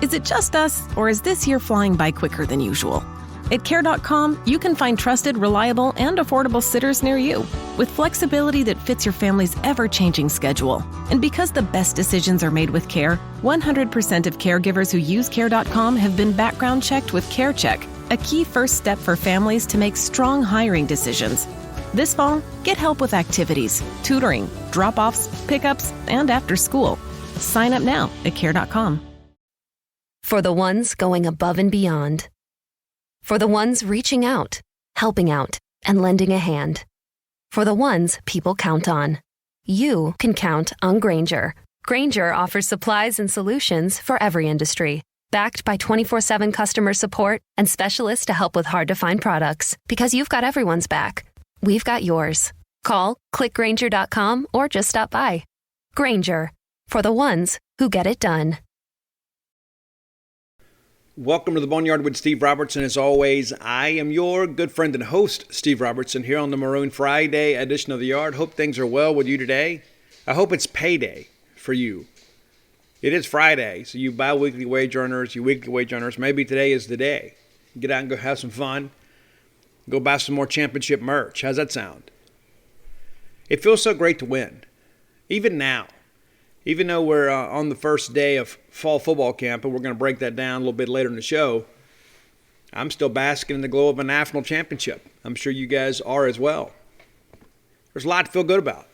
Is it just us, or is this year flying by quicker than usual? At Care.com, you can find trusted, reliable, and affordable sitters near you with flexibility that fits your family's ever-changing schedule. And because the best decisions are made with care, 100% of caregivers who use Care.com have been background checked with CareCheck, a key first step for families to make strong hiring decisions. This fall, get help with activities, tutoring, drop-offs, pickups, and after school. Sign up now at Care.com. For the ones going above and beyond. For the ones reaching out, helping out, and lending a hand. For the ones people count on. You can count on Grainger. Grainger offers supplies and solutions for every industry. Backed by 24/7 customer support and specialists to help with hard-to-find products. Because you've got everyone's back. We've got yours. Call, click Grainger.com, or just stop by. Grainger. For the ones who get it done. Welcome to the Boneyard with Steve Robertson. As always, I am your good friend and host, Steve Robertson, here on the Maroon Friday edition of The Yard. Hope things are well with you today. I hope it's payday for you. It is Friday, so you bi-weekly wage earners, you weekly wage earners, maybe today is the day. Get out and go have some fun. Go buy some more championship merch. How's that sound? It feels so great to win. Even now. Even though we're on the first day of fall football camp, and we're going to break that down a little bit later in the show, I'm still basking in the glow of a national championship. I'm sure you guys are as well. There's a lot to feel good about.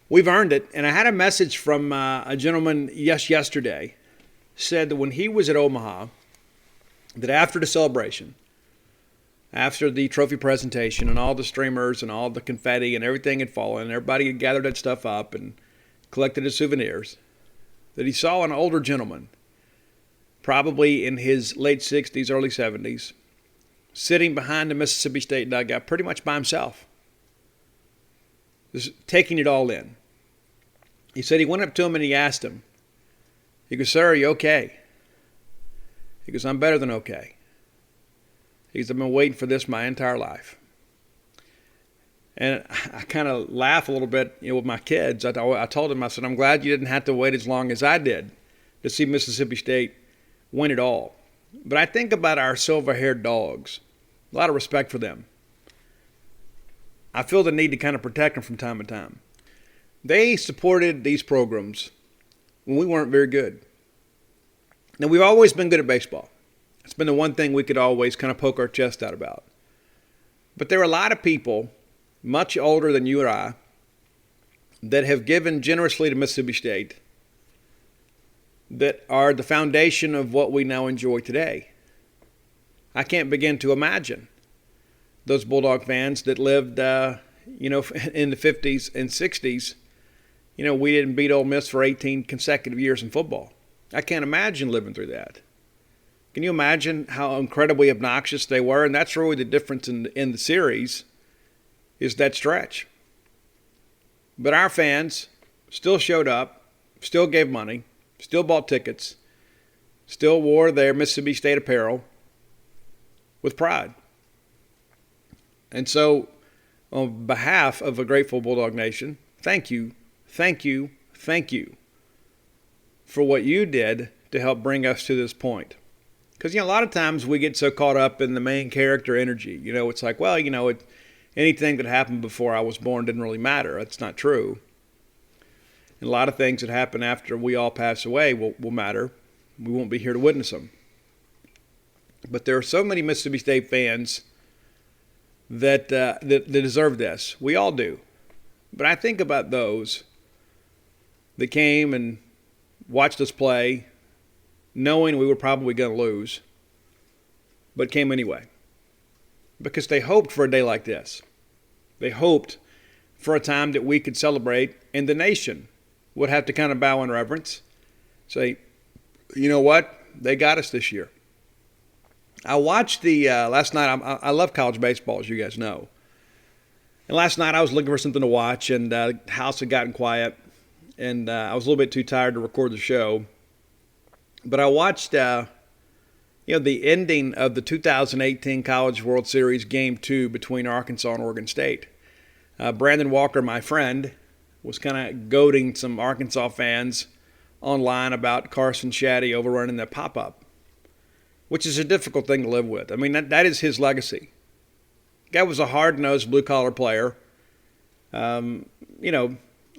We've earned it, and I had a message from a gentleman yesterday, said that when he was at Omaha, that after the celebration, after the trophy presentation and all the streamers and all the confetti and everything had fallen, and everybody had gathered that stuff up and collected his souvenirs, that he saw an older gentleman, probably in his late 60s, early 70s, sitting behind the Mississippi State dugout pretty much by himself, just taking it all in. He said he went up to him and he asked him, he goes, "Sir, are you okay?" He goes, "I'm better than okay." He goes, "I've been waiting for this my entire life." And I kind of laugh a little bit, with my kids. I told them, I said, "I'm glad you didn't have to wait as long as I did to see Mississippi State win it all." But I think about our silver-haired dogs. A lot of respect for them. I feel the need to kind of protect them from time to time. They supported these programs when we weren't very good. Now, we've always been good at baseball. It's been the one thing we could always kind of poke our chest out about. But there are a lot of people much older than you and I, that have given generously to Mississippi State, that are the foundation of what we now enjoy today. I can't begin to imagine those Bulldog fans that lived, in the 50s and 60s. We didn't beat Ole Miss for 18 consecutive years in football. I can't imagine living through that. Can you imagine how incredibly obnoxious they were? And that's really the difference in the series, is that stretch. But our fans still showed up, still gave money, still bought tickets, still wore their Mississippi State apparel with pride. And so, on behalf of a grateful Bulldog Nation, thank you for what you did to help bring us to this point. Because, a lot of times we get so caught up in the main character energy. It's like, well, anything that happened before I was born didn't really matter. That's not true. And a lot of things that happen after we all pass away will matter. We won't be here to witness them. But there are so many Mississippi State fans that deserve this. We all do. But I think about those that came and watched us play, knowing we were probably going to lose, but came anyway. Because they hoped for a day like this. They hoped for a time that we could celebrate, and the nation would have to kind of bow in reverence, say, you know what? They got us this year. I watched last night. I love college baseball, as you guys know. And last night I was looking for something to watch, and the house had gotten quiet, and I was a little bit too tired to record the show. But I watched the ending of the 2018 College World Series Game 2 between Arkansas and Oregon State. Brandon Walker, my friend, was kind of goading some Arkansas fans online about Carson Shaddy overrunning that pop-up, which is a difficult thing to live with. I mean, that is his legacy. Guy was a hard-nosed blue-collar player. Wasn't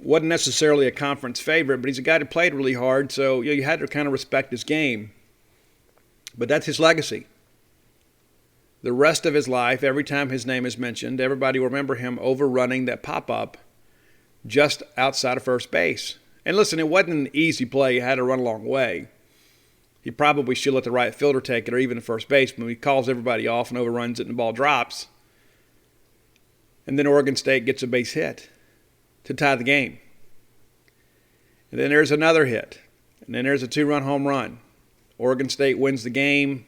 necessarily a conference favorite, but he's a guy that played really hard, so you had to kind of respect his game. But that's his legacy. The rest of his life, every time his name is mentioned, everybody will remember him overrunning that pop-up just outside of first base. And listen, it wasn't an easy play. He had to run a long way. He probably should let the right fielder take it, or even the first baseman. He calls everybody off and overruns it and the ball drops. And then Oregon State gets a base hit to tie the game. And then there's another hit. And then there's a 2-run home run. Oregon State wins the game.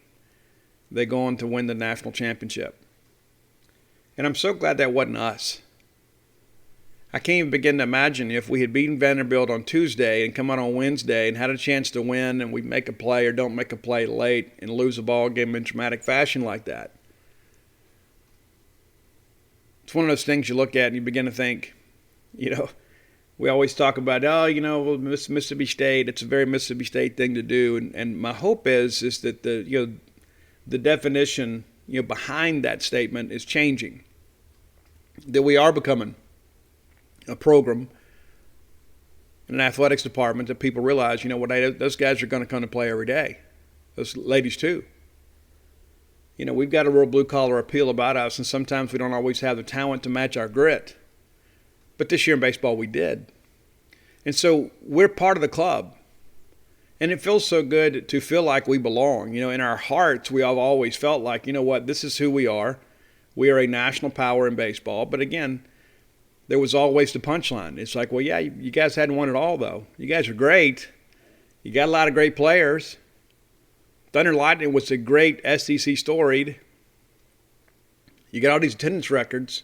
They go on to win the national championship. And I'm so glad that wasn't us. I can't even begin to imagine if we had beaten Vanderbilt on Tuesday and come out on Wednesday and had a chance to win, and we make a play or don't make a play late and lose a ball game in dramatic fashion like that. It's one of those things you look at and you begin to think, we always talk about, Mississippi State, it's a very Mississippi State thing to do. And my hope is that the definition, behind that statement is changing. That we are becoming a program in an athletics department that people realize, those guys are going to come to play every day. Those ladies too. We've got a real blue-collar appeal about us, and sometimes we don't always have the talent to match our grit. But this year in baseball, we did. And so we're part of the club. And it feels so good to feel like we belong. In our hearts, we have always felt like, this is who we are. We are a national power in baseball. But again, there was always the punchline. It's like, well, yeah, you guys hadn't won it all, though. You guys are great. You got a lot of great players. Thunder Lightning was a great SEC storied. You got all these attendance records,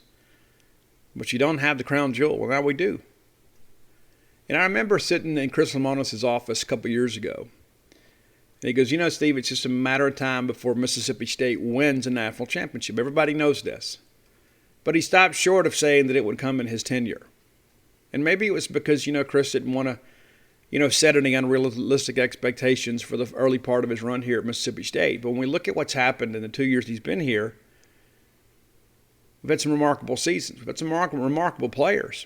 but you don't have the crown jewel. Well, now we do. And I remember sitting in Chris Lemonis' office a couple years ago. And he goes, Steve, it's just a matter of time before Mississippi State wins a national championship. Everybody knows this. But he stopped short of saying that it would come in his tenure. And maybe it was because, Chris didn't want to, set any unrealistic expectations for the early part of his run here at Mississippi State. But when we look at what's happened in the 2 years he's been here, we've had some remarkable seasons. We've had some remarkable players.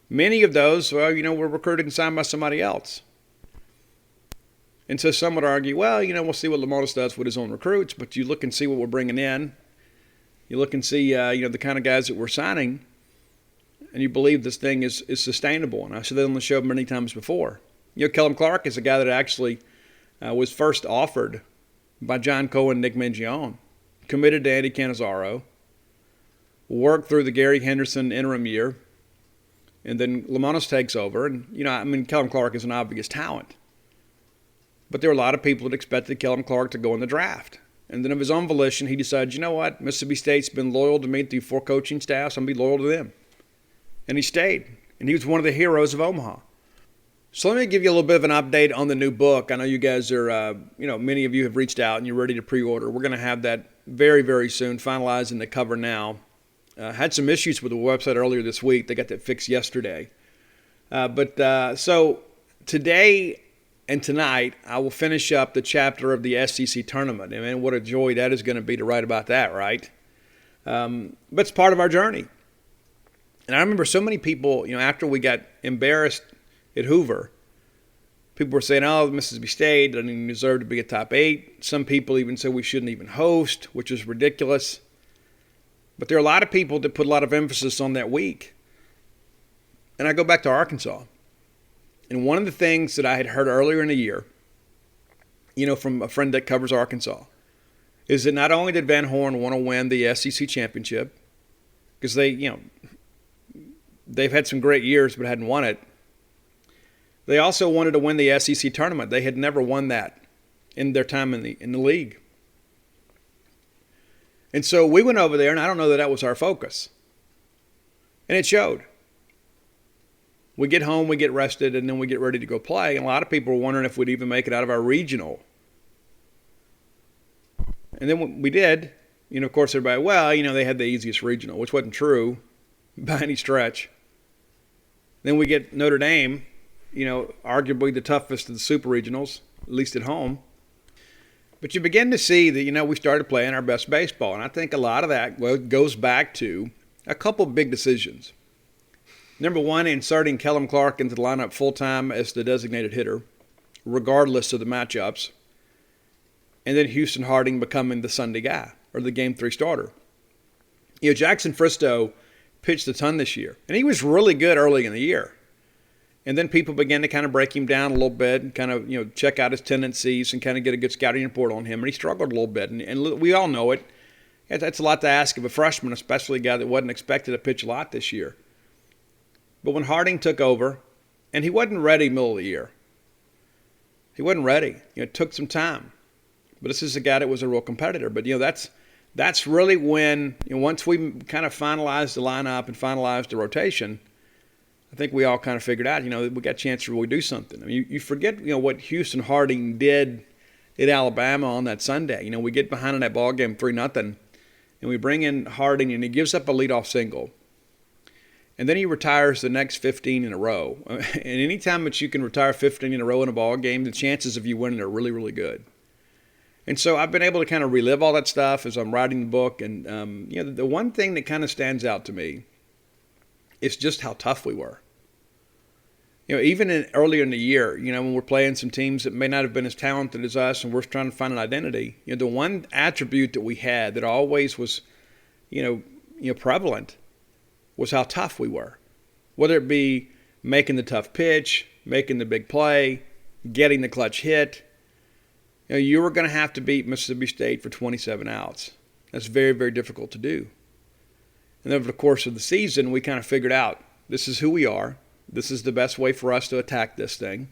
Many of those, were recruited and signed by somebody else. And so some would argue, we'll see what Lemonis does with his own recruits, but you look and see what we're bringing in. You look and see, the kind of guys that we're signing, and you believe this thing is sustainable. And I've said that on the show many times before. Kellum Clark is a guy that actually was first offered by John Cohen and Nick Mingione, committed to Andy Cannizaro, worked through the Gary Henderson interim year, and then Lemonis takes over. And, Kellum Clark is an obvious talent. But there were a lot of people that expected Kellum Clark to go in the draft. And then of his own volition, he decided, Mississippi State's been loyal to me through 4 coaching staffs. I'm going to be loyal to them. And he stayed. And he was one of the heroes of Omaha. So let me give you a little bit of an update on the new book. I know you guys are, many of you have reached out and you're ready to pre-order. We're going to have that very, very soon, finalizing the cover now. Had some issues with the website earlier this week. They got that fixed yesterday. So today and tonight, I will finish up the chapter of the SEC tournament. And man, what a joy that is going to be to write about that, right? But it's part of our journey. And I remember so many people, after we got embarrassed at Hoover, people were saying, Mississippi State doesn't even deserve to be a top 8. Some people even said we shouldn't even host, which is ridiculous. But there are a lot of people that put a lot of emphasis on that week. And I go back to Arkansas. And one of the things that I had heard earlier in the year, from a friend that covers Arkansas, is that not only did Van Horn want to win the SEC championship, because they've had some great years but hadn't won it, they also wanted to win the SEC tournament. They had never won that in their time in the league. And so we went over there, and I don't know that was our focus. And it showed. We get home, we get rested, and then we get ready to go play. And a lot of people were wondering if we'd even make it out of our regional. And then we did. Of course, everybody, they had the easiest regional, which wasn't true by any stretch. Then we get Notre Dame, arguably the toughest of the super regionals, at least at home. But you begin to see that, we started playing our best baseball. And I think a lot of that goes back to a couple big decisions. Number one, inserting Kellum Clark into the lineup full-time as the designated hitter, regardless of the matchups. And then Houston Harding becoming the Sunday guy, or the Game 3 starter. Jackson Fristow pitched a ton this year. And he was really good early in the year. And then people began to kind of break him down a little bit and kind of, check out his tendencies and kind of get a good scouting report on him. And he struggled a little bit. And we all know it. That's a lot to ask of a freshman, especially a guy that wasn't expected to pitch a lot this year. But when Harding took over, and he wasn't ready middle of the year. He wasn't ready. It took some time. But this is a guy that was a real competitor. But, that's really when, once we kind of finalized the lineup and finalized the rotation, I think we all kind of figured out, we got a chance to really do something. I mean, you forget, what Houston Harding did at Alabama on that Sunday. We get behind in that ball game 3-0, and we bring in Harding, and he gives up a leadoff single. And then he retires the next 15 in a row. And any time that you can retire 15 in a row in a ball game, the chances of you winning are really, really good. And so I've been able to kind of relive all that stuff as I'm writing the book. And, the one thing that kind of stands out to me is just how tough we were. Even earlier in the year, when we're playing some teams that may not have been as talented as us and we're trying to find an identity, the one attribute that we had that always was, prevalent was how tough we were. Whether it be making the tough pitch, making the big play, getting the clutch hit. You were going to have to beat Mississippi State for 27 outs. That's very, very difficult to do. And over the course of the season, we kind of figured out this is who we are. This is the best way for us to attack this thing.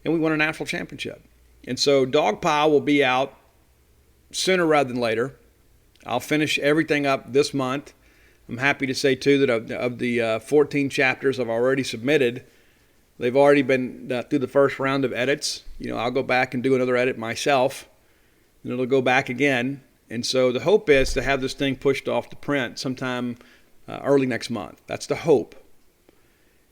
And we won a national championship. And so Dogpile will be out sooner rather than later. I'll finish everything up this month. I'm happy to say, too, that of the 14 chapters I've already submitted, they've already been through the first round of edits. I'll go back and do another edit myself, and it'll go back again. And so the hope is to have this thing pushed off to print sometime early next month. That's the hope.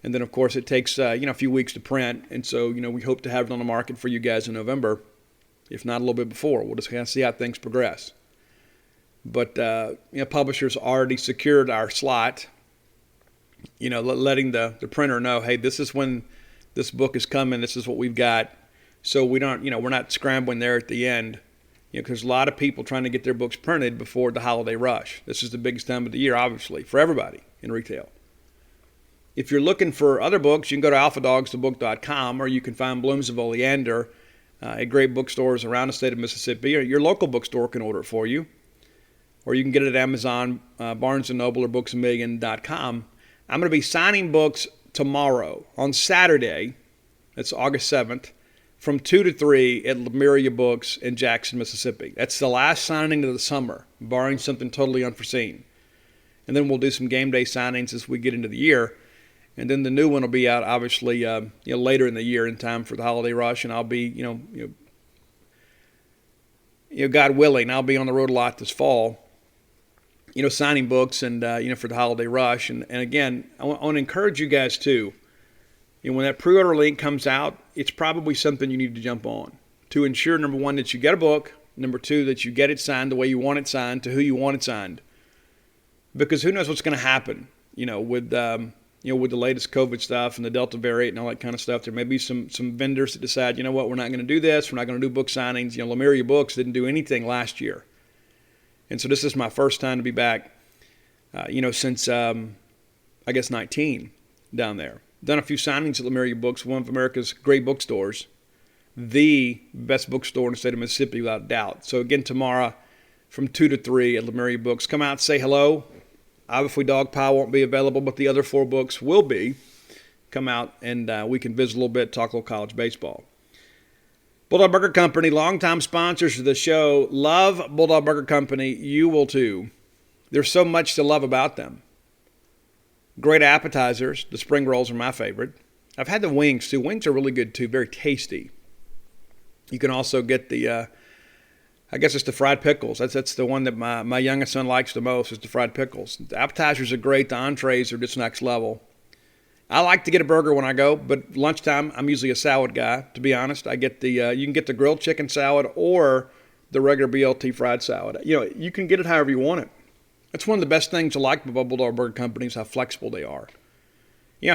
And then, of course, it takes, a few weeks to print. And so, we hope to have it on the market for you guys in November, if not a little bit before. We'll just kind of see how things progress. But, publishers already secured our slot, letting the printer know, hey, this is when this book is coming. This is what we've got. So we don't, we're not scrambling there at the end. Because a lot of people trying to get their books printed before the holiday rush. This is the biggest time of the year, obviously, for everybody in retail. If you're looking for other books, you can go to alphadogsthebook.com, or you can find Blooms of Oleander at great bookstores around the state of Mississippi, or your local bookstore can order it for you. Or you can get it at Amazon, Barnes & Noble, or booksamillion.com. I'm going to be signing books tomorrow, on Saturday, that's August 7th, from 2 to 3 at Lemuria Books in Jackson, Mississippi. That's the last signing of the summer, barring something totally unforeseen. And then we'll do some game day signings as we get into the year. And then the new one will be out, obviously, later in the year in time for the holiday rush. And I'll be, God willing, I'll be on the road a lot this fall, signing books and, for the holiday rush. And again, I want to encourage you guys, too. When that pre-order link comes out, it's probably something you need to jump on to ensure, number one, that you get a book. Number two, that you get it signed the way you want it signed to who you want it signed. Because who knows what's going to happen, with the latest COVID stuff and the Delta variant and all that kind of stuff. There may be some vendors that decide, we're not going to do this. We're not going to do book signings. Lemuria Books didn't do anything last year. And so this is my first time to be back, since, 19 down there. Done a few signings at Lemuria Books, one of America's great bookstores, the best bookstore in the state of Mississippi without a doubt. So again, tomorrow from 2 to 3 at Lemuria Books. Come out and say hello. Obviously, Dogpile won't be available, but the other 4 books will be. Come out and we can visit a little bit, talk a little college baseball. Bulldog Burger Company, longtime sponsors of the show. Love Bulldog Burger Company. You will too. There's so much to love about them. Great appetizers. The spring rolls are my favorite. I've had the wings too. Wings are really good too. Very tasty. You can also get the, I guess it's the fried pickles. That's the one that my youngest son likes the most is the fried pickles. The appetizers are great. The entrees are just next level. I like to get a burger when I go, but lunchtime I'm usually a salad guy. To be honest, I get the you can get the grilled chicken salad or the regular BLT fried salad. You can get it however you want it. That's one of the best things I like about Bulldog Burger Company is how flexible they are.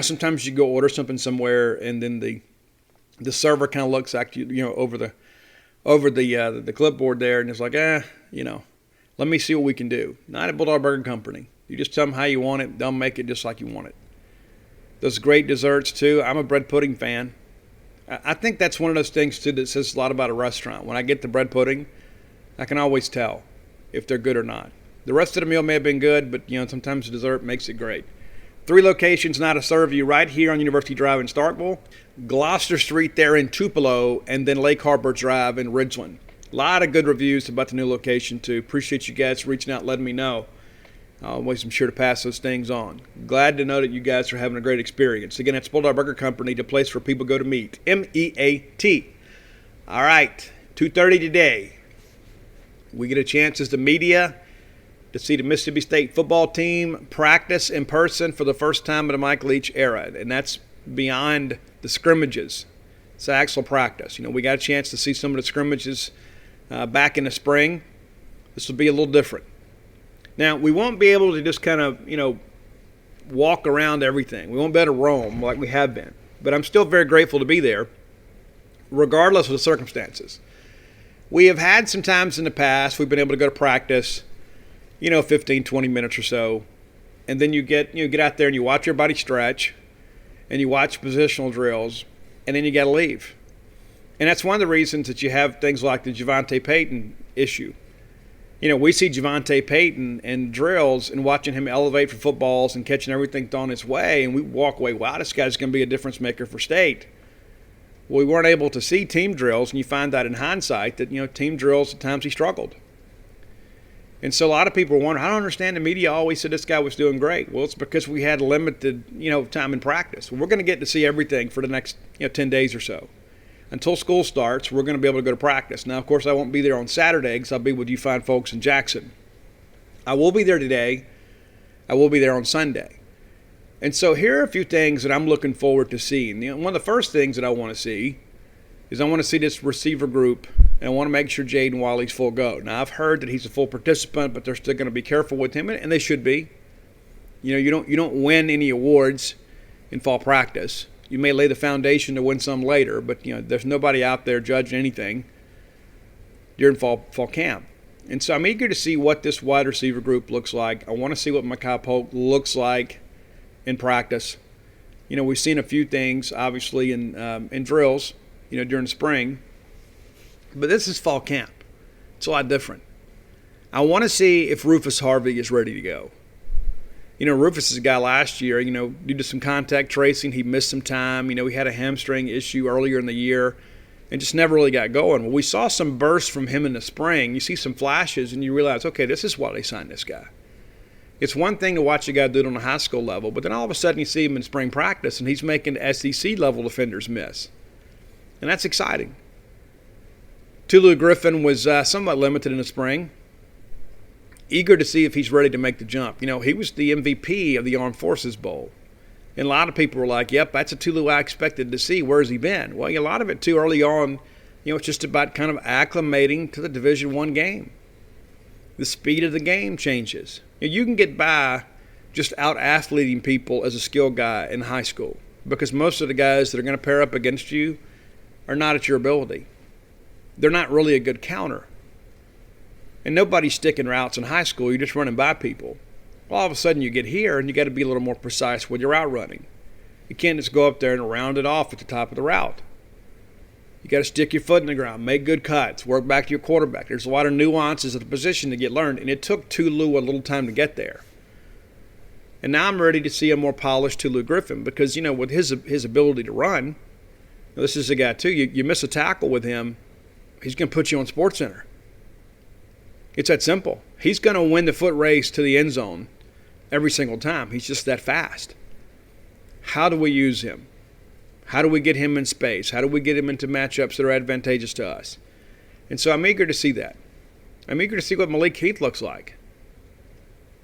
Sometimes you go order something somewhere and then the server kind of looks at you, over the clipboard there, and it's like, let me see what we can do. Not at Bulldog Burger Company. You just tell them how you want it. They'll make it just like you want it. Those great desserts, too. I'm a bread pudding fan. I think that's one of those things, too, that says a lot about a restaurant. When I get the bread pudding, I can always tell if they're good or not. The rest of the meal may have been good, but, sometimes the dessert makes it great. 3 locations now to serve you right here on University Drive in Starkville, Gloucester Street there in Tupelo, and then Lake Harbor Drive in Ridgeland. A lot of good reviews about the new location, too. Appreciate you guys reaching out, letting me know. Always am sure to pass those things on. Glad to know that you guys are having a great experience. Again, it's Bulldog Burger Company, the place where people go to meet. MEAT. All right, 2:30 today. We get a chance as the media to see the Mississippi State football team practice in person for the first time in the Mike Leach era, and that's beyond the scrimmages. It's actual practice. We got a chance to see some of the scrimmages back in the spring. This will be a little different. Now, we won't be able to just kind of, walk around everything. We won't be able to roam like we have been. But I'm still very grateful to be there, regardless of the circumstances. We have had some times in the past we've been able to go to practice, 15, 20 minutes or so. And then you get out there and you watch everybody stretch and you watch positional drills, and then you got to leave. And that's one of the reasons that you have things like the Javonte Payton issue. We see Javonte Payton and drills and watching him elevate for footballs and catching everything thrown his way, and we walk away, wow, this guy's going to be a difference maker for State. Well, we weren't able to see team drills, and you find out in hindsight that, team drills, at times he struggled. And so a lot of people wonder, I don't understand, the media always said this guy was doing great. Well, it's because we had limited, time in practice. Well, we're going to get to see everything for the next, 10 days or so. Until school starts, we're going to be able to go to practice. Now, of course, I won't be there on Saturday because I'll be with you fine folks in Jackson. I will be there today. I will be there on Sunday. And so here are a few things that I'm looking forward to seeing. One of the first things that I want to see is I want to see this receiver group, and I want to make sure Jaden Wally's full go. Now, I've heard that he's a full participant, but they're still going to be careful with him, and they should be. You don't win any awards in fall practice. You may lay the foundation to win some later, but there's nobody out there judging anything during fall camp. And so I'm eager to see what this wide receiver group looks like. I want to see what Mekhi Polk looks like in practice. We've seen a few things, obviously, in drills, during the spring. But this is fall camp. It's a lot different. I want to see if Rufus Harvey is ready to go. Rufus is a guy last year, due to some contact tracing, he missed some time. He had a hamstring issue earlier in the year and just never really got going. Well, we saw some bursts from him in the spring. You see some flashes and you realize, okay, this is why they signed this guy. It's one thing to watch a guy do it on a high school level, but then all of a sudden you see him in spring practice and he's making SEC-level defenders miss. And that's exciting. Tulu Griffin was somewhat limited in the spring. Eager to see if he's ready to make the jump. He was the MVP of the Armed Forces Bowl. And a lot of people were like, yep, that's a Tulu I expected to see. Where's he been? Well, a lot of it, too, early on, it's just about kind of acclimating to the Division I game. The speed of the game changes. You can get by just out-athleting people as a skill guy in high school because most of the guys that are going to pair up against you are not at your ability. They're not really a good counter. And nobody's sticking routes in high school. You're just running by people. Well, all of a sudden you get here and you got to be a little more precise with your route running. You can't just go up there and round it off at the top of the route. You got to stick your foot in the ground, make good cuts, work back to your quarterback. There's a lot of nuances of the position to get learned, and it took Tulu a little time to get there. And now I'm ready to see a more polished Tulu Griffin because, with his ability to run, this is a guy too, you miss a tackle with him, he's going to put you on SportsCenter. It's that simple. He's going to win the foot race to the end zone every single time. He's just that fast. How do we use him? How do we get him in space? How do we get him into matchups that are advantageous to us? And so I'm eager to see that. I'm eager to see what Malik Heath looks like.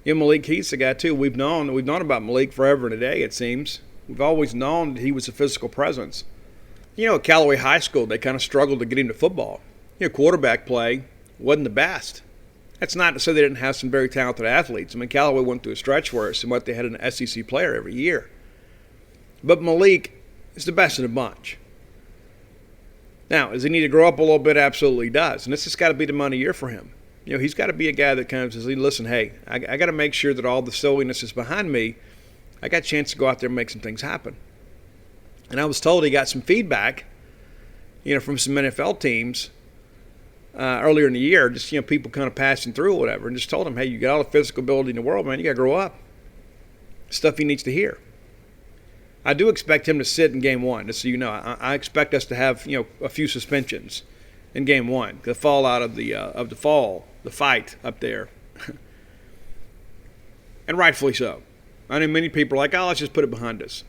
Malik Heath's a guy, too. We've known about Malik forever and a day, it seems. We've always known that he was a physical presence. At Callaway High School, they kind of struggled to get him to football. Quarterback play wasn't the best. That's not to say they didn't have some very talented athletes. I mean, Callaway went through a stretch where they had an SEC player every year. But Malik is the best in the bunch. Now, does he need to grow up a little bit? Absolutely does. And this has got to be the money year for him. He's got to be a guy that kind of says, listen, hey, I got to make sure that all the silliness is behind me. I got a chance to go out there and make some things happen. And I was told he got some feedback, from some NFL teams earlier in the year, just, people kind of passing through or whatever, and just told him, hey, you got all the physical ability in the world, man. You got to grow up. Stuff he needs to hear. I do expect him to sit in game one, just so you know. I expect us to have, a few suspensions in game one. The fallout of the fight up there. And rightfully so. I know many people are like, let's just put it behind us.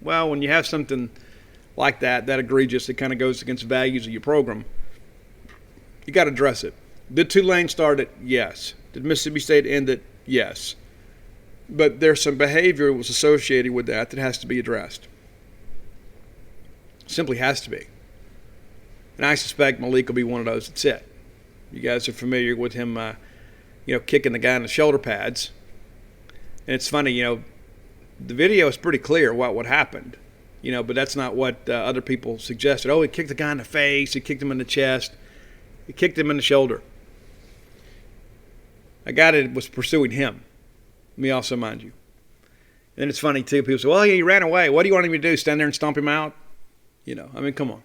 Well, when you have something like that egregious, that kind of goes against the values of your program, you got to address it. Did Tulane start it? Yes. Did Mississippi State end it? Yes. But there's some behavior that was associated with that has to be addressed. Simply has to be. And I suspect Malik will be one of those that's it. You guys are familiar with him, kicking the guy in the shoulder pads. And it's funny, the video is pretty clear what happened, but that's not what other people suggested. Oh, he kicked the guy in the face, he kicked him in the chest, he kicked him in the shoulder. A guy that was pursuing him, me also, mind you. And it's funny, too, people say, well, he ran away. What do you want him to do, stand there and stomp him out? Come on.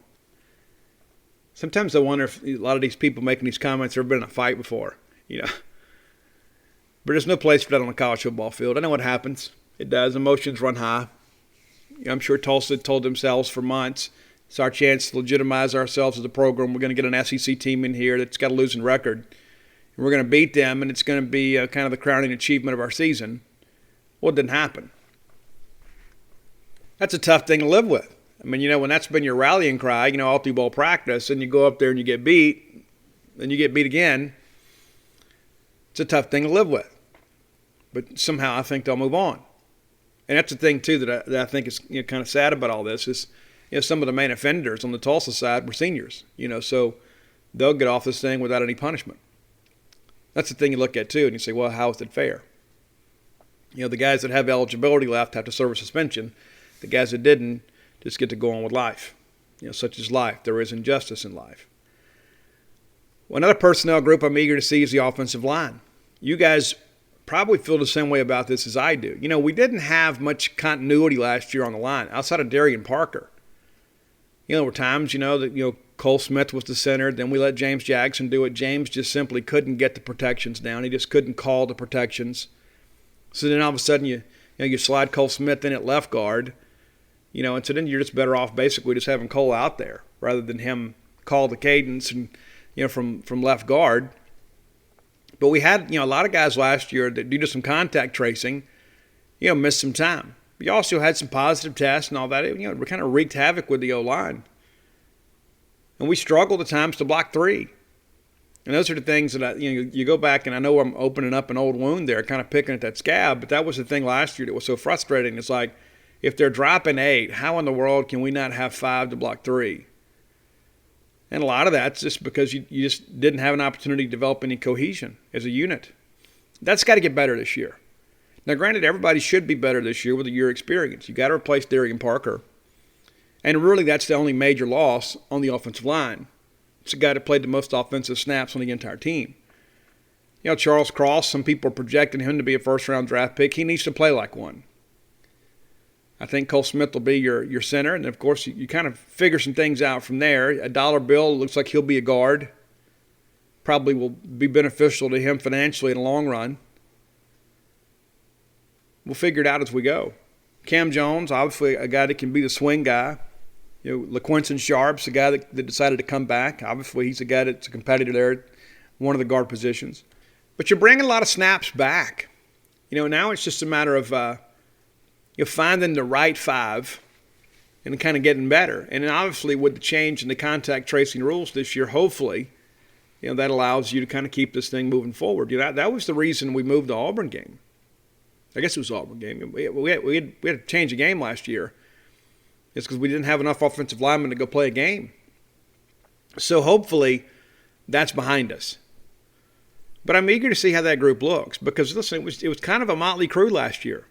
Sometimes I wonder if a lot of these people making these comments have ever been in a fight before, But there's no place for that on a college football field. I know what happens. It does. Emotions run high. I'm sure Tulsa told themselves for months, it's our chance to legitimize ourselves as a program. We're going to get an SEC team in here that's got a losing record. And we're going to beat them, and it's going to be kind of the crowning achievement of our season. Well, it didn't happen. That's a tough thing to live with. I mean, when that's been your rallying cry, all through ball practice, and you go up there and you get beat, then you get beat again, it's a tough thing to live with. But somehow I think they'll move on. And that's the thing, too, that I think is kind of sad about all this is, some of the main offenders on the Tulsa side were seniors, so they'll get off this thing without any punishment. That's the thing you look at, too, and you say, well, how is it fair? The guys that have eligibility left have to serve a suspension. The guys that didn't just get to go on with life. Such is life. There is injustice in life. Well, another personnel group I'm eager to see is the offensive line. You guys probably feel the same way about this as I do. We didn't have much continuity last year on the line outside of Darian Parker. There were times, that, Cole Smith was the center. Then we let James Jackson do it. James just simply couldn't get the protections down. He just couldn't call the protections. So then all of a sudden you slide Cole Smith in at left guard. And so then you're just better off basically just having Cole out there rather than him call the cadence and, from left guard. But we had, a lot of guys last year that due to some contact tracing, missed some time. We also had some positive tests and all that. It kind of wreaked havoc with the O-line. And we struggled at times to block three. And those are the things that, you go back, and I know I'm opening up an old wound there, kind of picking at that scab, but that was the thing last year that was so frustrating. It's like, if they're dropping 8, how in the world can we not have 5 to block 3? And a lot of that's just because you just didn't have an opportunity to develop any cohesion as a unit. That's got to get better this year. Now, granted, everybody should be better this year with a year experience. You got to replace Darian Parker. And really, that's the only major loss on the offensive line. It's a guy that played the most offensive snaps on the entire team. Charles Cross, some people are projecting him to be a first-round draft pick. He needs to play like one. I think Cole Smith will be your center. And, of course, you kind of figure some things out from there. A dollar bill looks like he'll be a guard. Probably will be beneficial to him financially in the long run. We'll figure it out as we go. Cam Jones, obviously a guy that can be the swing guy. LaQuinton Sharp's a guy that decided to come back. Obviously, he's a guy that's a competitor there at one of the guard positions. But you're bringing a lot of snaps back. Now it's just a matter of finding the right 5 and kind of getting better. And then obviously with the change in the contact tracing rules this year, hopefully, that allows you to kind of keep this thing moving forward. That was the reason we moved the Auburn game. I guess it was the Auburn game. We had to change the game last year. It's because we didn't have enough offensive linemen to go play a game. So hopefully that's behind us. But I'm eager to see how that group looks because, listen, it was kind of a motley crew last year.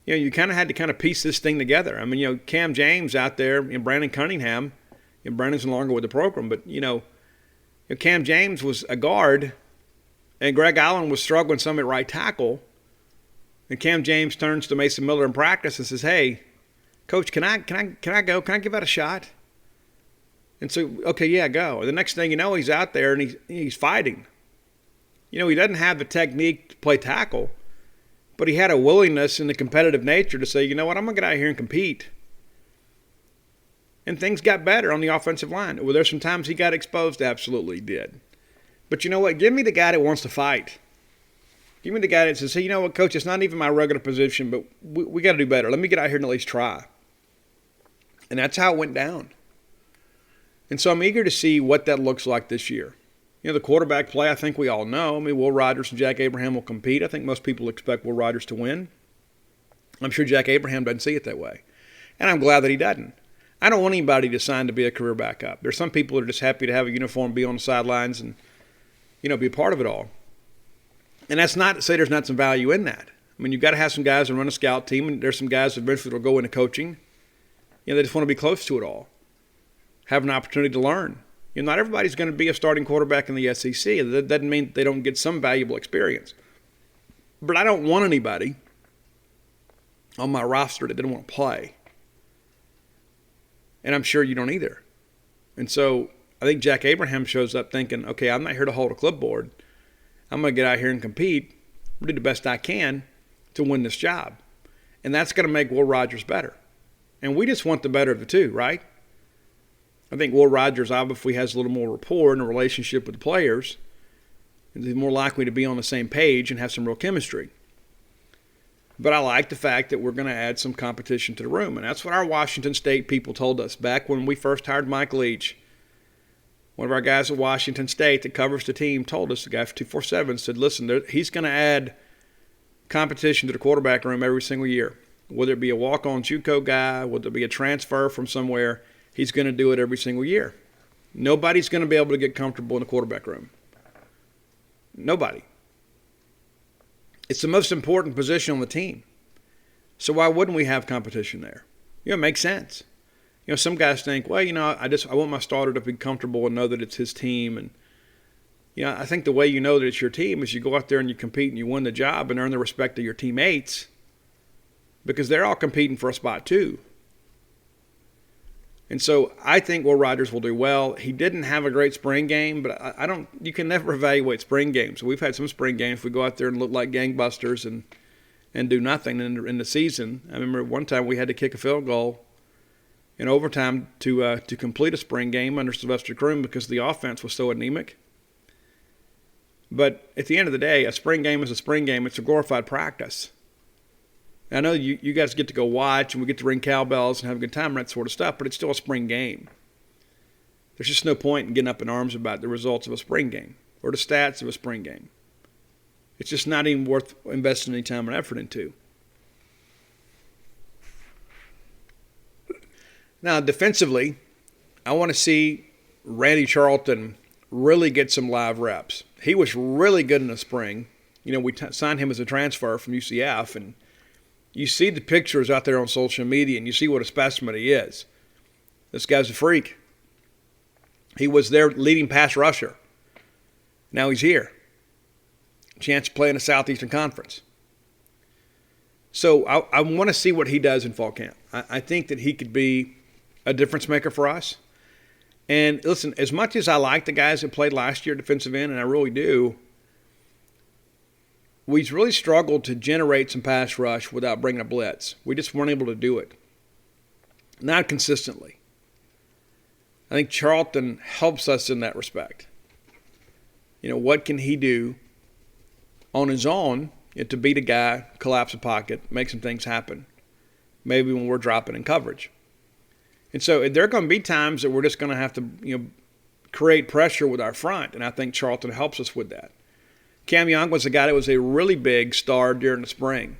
You kind of had to kind of piece this thing together. I mean, Cam James out there and Brandon Cunningham, and Brandon's no longer with the program, but, Cam James was a guard and Greg Allen was struggling some at right tackle. And Cam James turns to Mason Miller in practice and says, "Hey, Coach, can I go? Can I give that a shot?" And so, okay, yeah, go. And the next thing you know, he's out there and he's fighting. He doesn't have the technique to play tackle, but he had a willingness and a competitive nature to say, you know what, I'm going to get out here and compete. And things got better on the offensive line. Were there some times he got exposed? Absolutely he did. But you know what? Give me the guy that wants to fight. Give me the guy that says, hey, you know what, Coach, it's not even my regular position, but we got to do better. Let me get out here and at least try. And that's how it went down. And so I'm eager to see what that looks like this year. The quarterback play, I think we all know. I mean, Will Rogers and Jack Abraham will compete. I think most people expect Will Rogers to win. I'm sure Jack Abraham doesn't see it that way. And I'm glad that he doesn't. I don't want anybody to sign to be a career backup. There's some people that are just happy to have a uniform, be on the sidelines, and, be a part of it all. And that's not to say there's not some value in that. I mean, you've got to have some guys that run a scout team, and there's some guys that eventually will go into coaching. They just want to be close to it all, have an opportunity to learn. Not everybody's going to be a starting quarterback in the SEC. That doesn't mean they don't get some valuable experience. But I don't want anybody on my roster that didn't want to play. And I'm sure you don't either. And so I think Jack Abraham shows up thinking, okay, I'm not here to hold a clipboard. I'm going to get out here and compete, do the best I can to win this job. And that's going to make Will Rogers better. And we just want the better of the two, right? I think Will Rogers obviously has a little more rapport in a relationship with the players. He's more likely to be on the same page and have some real chemistry. But I like the fact that we're going to add some competition to the room. And that's what our Washington State people told us back when we first hired Mike Leach. One of our guys at Washington State that covers the team told us, the guy for 247, said, listen, he's going to add competition to the quarterback room every single year. Whether it be a walk-on JUCO guy, whether it be a transfer from somewhere, he's going to do it every single year. Nobody's going to be able to get comfortable in the quarterback room. Nobody. It's the most important position on the team. So why wouldn't we have competition there? It makes sense. Some guys think, well, I want my starter to be comfortable and know that it's his team. And, I think the way you know that it's your team is you go out there and you compete and you win the job and earn the respect of your teammates because they're all competing for a spot too. And so I think Will Rogers will do well. He didn't have a great spring game, but you can never evaluate spring games. We've had some spring games. We go out there and look like gangbusters and do nothing in the season. I remember one time we had to kick a field goal in overtime to complete a spring game under Sylvester Croom because the offense was so anemic. But at the end of the day, a spring game is a spring game. It's a glorified practice. I know you guys get to go watch and we get to ring cowbells and have a good time and that sort of stuff, but it's still a spring game. There's just no point in getting up in arms about the results of a spring game or the stats of a spring game. It's just not even worth investing any time and effort into. Now, defensively, I want to see Randy Charlton really get some live reps. He was really good in the spring. We signed him as a transfer from UCF, and you see the pictures out there on social media, and you see what a specimen he is. This guy's a freak. He was their leading pass rusher. Now he's here. Chance to play in the Southeastern Conference. So I want to see what he does in fall camp. I think that he could be a difference maker for us. And listen, as much as I like the guys that played last year defensive end, and I really do, we've really struggled to generate some pass rush without bringing a blitz. We just weren't able to do it. Not consistently. I think Charlton helps us in that respect. What can he do on his own to beat a guy, collapse a pocket, make some things happen, maybe when we're dropping in coverage. And so there are going to be times that we're just going to have to create pressure with our front, and I think Charlton helps us with that. Cam Young was a guy that was a really big star during the spring.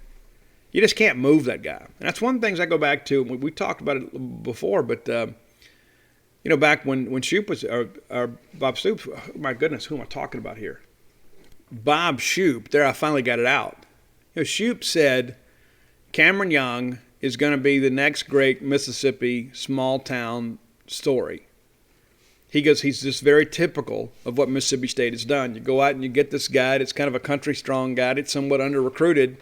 You just can't move that guy. And that's one of the things I go back to. We talked about it before, but, back when Shoop was, or Bob Stoops, oh my goodness, who am I talking about here? Bob Shoop, there I finally got it out. Shoop said Cameron Young is going to be the next great Mississippi small town story. He goes, he's just very typical of what Mississippi State has done. You go out and you get this guy that's kind of a country strong guy that's somewhat under-recruited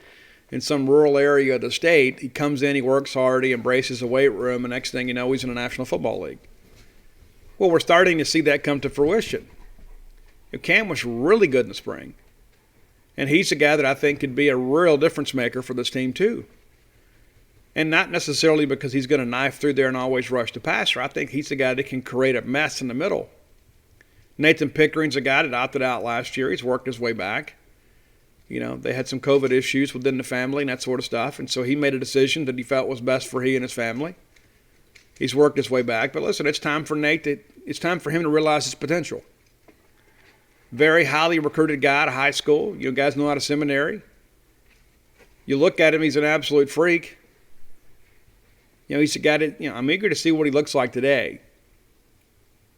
in some rural area of the state. He comes in, he works hard, he embraces the weight room, and next thing you know, he's in the National Football League. Well, we're starting to see that come to fruition. Cam was really good in the spring. And he's a guy that I think could be a real difference maker for this team too. And not necessarily because he's going to knife through there and always rush the passer. I think he's a guy that can create a mess in the middle. Nathan Pickering's a guy that opted out last year. He's worked his way back. They had some COVID issues within the family and that sort of stuff. And so he made a decision that he felt was best for he and his family. He's worked his way back. But listen, it's time for Nate it's time for him to realize his potential. Very highly recruited guy out of high school. You guys know out of seminary. You look at him, he's an absolute freak. He's a guy that, I'm eager to see what he looks like today.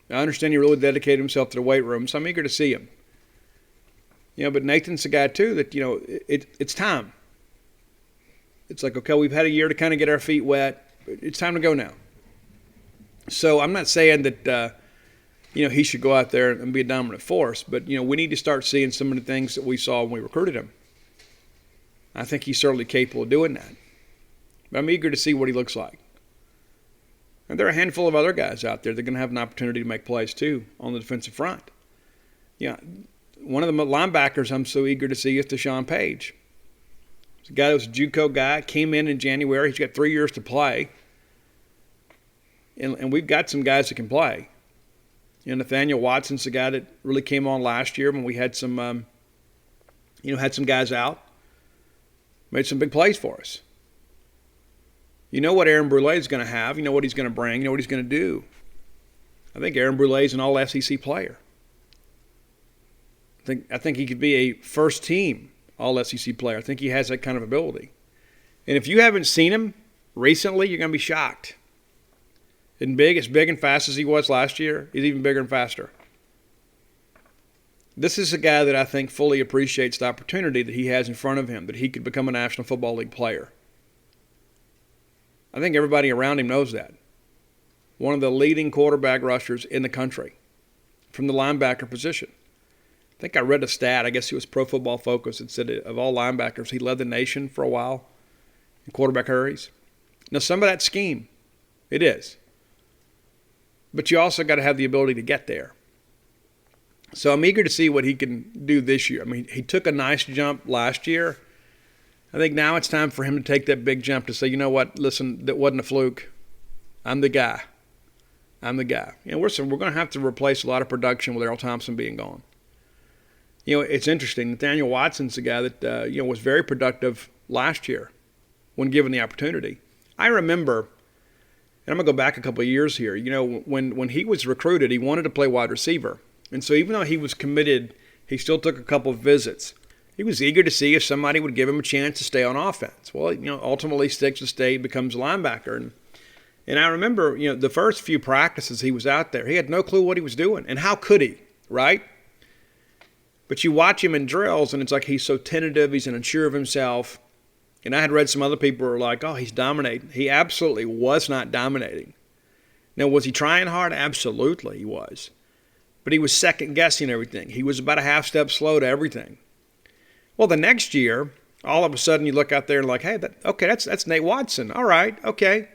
I understand he really dedicated himself to the weight room, so I'm eager to see him. But Nathan's a guy, too, that, it's time. It's like, okay, we've had a year to kind of get our feet wet. But it's time to go now. So I'm not saying that, he should go out there and be a dominant force. But, we need to start seeing some of the things that we saw when we recruited him. I think he's certainly capable of doing that. But I'm eager to see what he looks like. And there are a handful of other guys out there that are going to have an opportunity to make plays, too, on the defensive front. One of the linebackers I'm so eager to see is Deshaun Page. He's a guy that was a JUCO guy, came in January. He's got 3 years to play. And we've got some guys that can play. Nathaniel Watson's the guy that really came on last year when we had some, had some guys out. Made some big plays for us. You know what Aaron Brule is going to have. You know what he's going to bring. You know what he's going to do. I think Aaron Brule is an all-SEC player. I think he could be a first-team all-SEC player. I think he has that kind of ability. And if you haven't seen him recently, you're going to be shocked. Isn't big as big and fast as he was last year? He's even bigger and faster. This is a guy that I think fully appreciates the opportunity that he has in front of him, that he could become a National Football League player. I think everybody around him knows that. One of the leading quarterback rushers in the country from the linebacker position. I think I read a stat, I guess it was Pro Football Focus, that said of all linebackers, he led the nation for a while in quarterback hurries. Now, some of that scheme, it is. But you also got to have the ability to get there. So I'm eager to see what he can do this year. I mean, he took a nice jump last year. I think now it's time for him to take that big jump to say, you know what, listen, that wasn't a fluke. I'm the guy. We're going to have to replace a lot of production with Earl Thompson being gone. It's interesting. Nathaniel Watson's the guy that, was very productive last year when given the opportunity. I remember, and I'm going to go back a couple of years here, when he was recruited, he wanted to play wide receiver. And so even though he was committed, he still took a couple of visits. He was eager to see if somebody would give him a chance to stay on offense. Well, ultimately sticks to state, becomes a linebacker. And I remember, the first few practices he was out there, he had no clue what he was doing. And how could he, right? But you watch him in drills, and it's like he's so tentative, he's unsure of himself. And I had read some other people who were like, oh, he's dominating. He absolutely was not dominating. Now, was he trying hard? Absolutely he was. But he was second-guessing everything. He was about a half step slow to everything. Well, the next year, all of a sudden you look out there and like, hey, that's Nate Watson. All right, okay.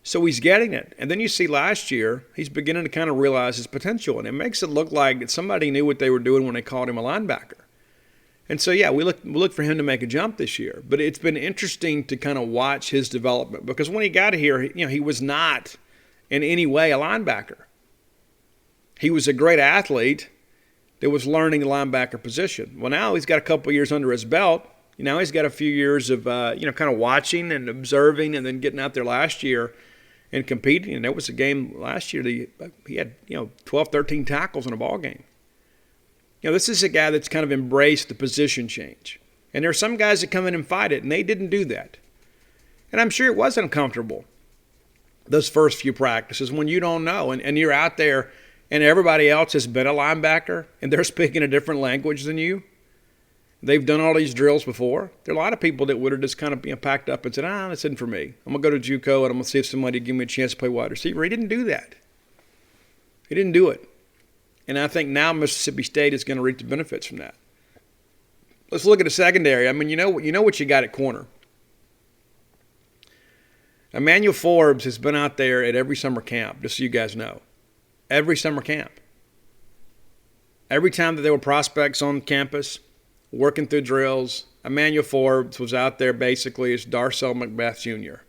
So he's getting it. And then you see last year, he's beginning to kind of realize his potential. And it makes it look like somebody knew what they were doing when they called him a linebacker. And so, yeah, we look for him to make a jump this year. But it's been interesting to kind of watch his development. Because when he got here, he was not in any way a linebacker. He was a great athlete that was learning the linebacker position. Well, now he's got a couple years under his belt. Now he's got a few years of, kind of watching and observing and then getting out there last year and competing. And there was a game last year that he had, 12, 13 tackles in a ball game. This is a guy that's kind of embraced the position change. And there are some guys that come in and fight it, and they didn't do that. And I'm sure it was uncomfortable, those first few practices, when you don't know. And you're out there, and everybody else has been a linebacker, and they're speaking a different language than you. They've done all these drills before. There are a lot of people that would have just kind of packed up and said, this isn't for me. I'm going to go to JUCO, and I'm going to see if somebody give me a chance to play wide receiver. He didn't do that. He didn't do it. And I think now Mississippi State is going to reap the benefits from that. Let's look at the secondary. I mean, you know what you got at corner. Emmanuel Forbes has been out there at every summer camp, just so you guys know. Every summer camp. Every time that there were prospects on campus working through drills, Emmanuel Forbes was out there basically as Darcel McBeth Jr.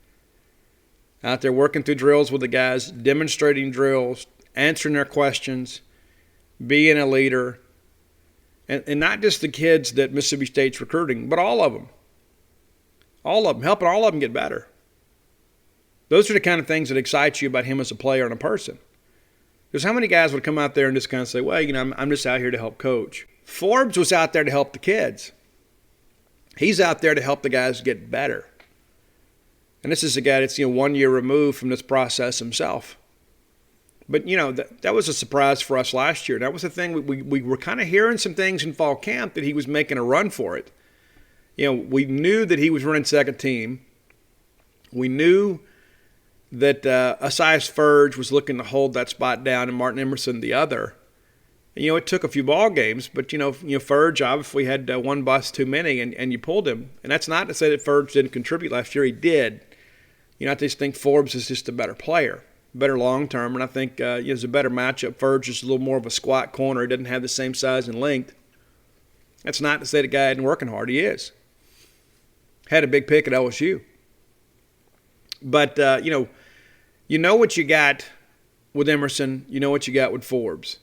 Out there working through drills with the guys, demonstrating drills, answering their questions, being a leader. And not just the kids that Mississippi State's recruiting, but all of them. All of them, helping all of them get better. Those are the kind of things that excite you about him as a player and a person. Because how many guys would come out there and just kind of say, well, I'm just out here to help coach. Forbes was out there to help the kids. He's out there to help the guys get better. And this is a guy that's 1 year removed from this process himself. But, that was a surprise for us last year. That was the thing. We were kind of hearing some things in fall camp that he was making a run for it. We knew that he was running second team. We knew that Asias Furge was looking to hold that spot down and Martin Emerson the other. And, it took a few ball games, but, Furge obviously had one bust too many, and you pulled him. And that's not to say that Furge didn't contribute last year. He did. I just think Forbes is just a better player. Better long-term, and I think it's a better matchup. Furge is a little more of a squat corner. He doesn't have the same size and length. That's not to say the guy isn't working hard. He is. Had a big pick at LSU. But, you know what you got with Emerson. You know what you got with Forbes.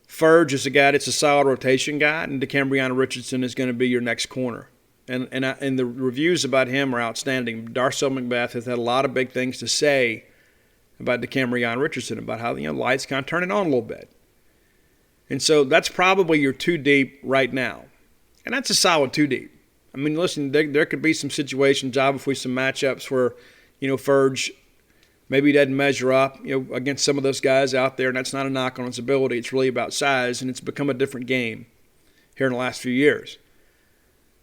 Furge is a guy that's a solid rotation guy, and DeCambriana Richardson is going to be your next corner. And the reviews about him are outstanding. Darcel McBeth has had a lot of big things to say about DeCambriana Richardson, about how lights kind of turning on a little bit. And so that's probably your two deep right now. And that's a solid two deep. I mean, listen, there could be some situations, obviously some matchups where, Furge maybe doesn't measure up, against some of those guys out there, and that's not a knock on his ability. It's really about size, and it's become a different game here in the last few years.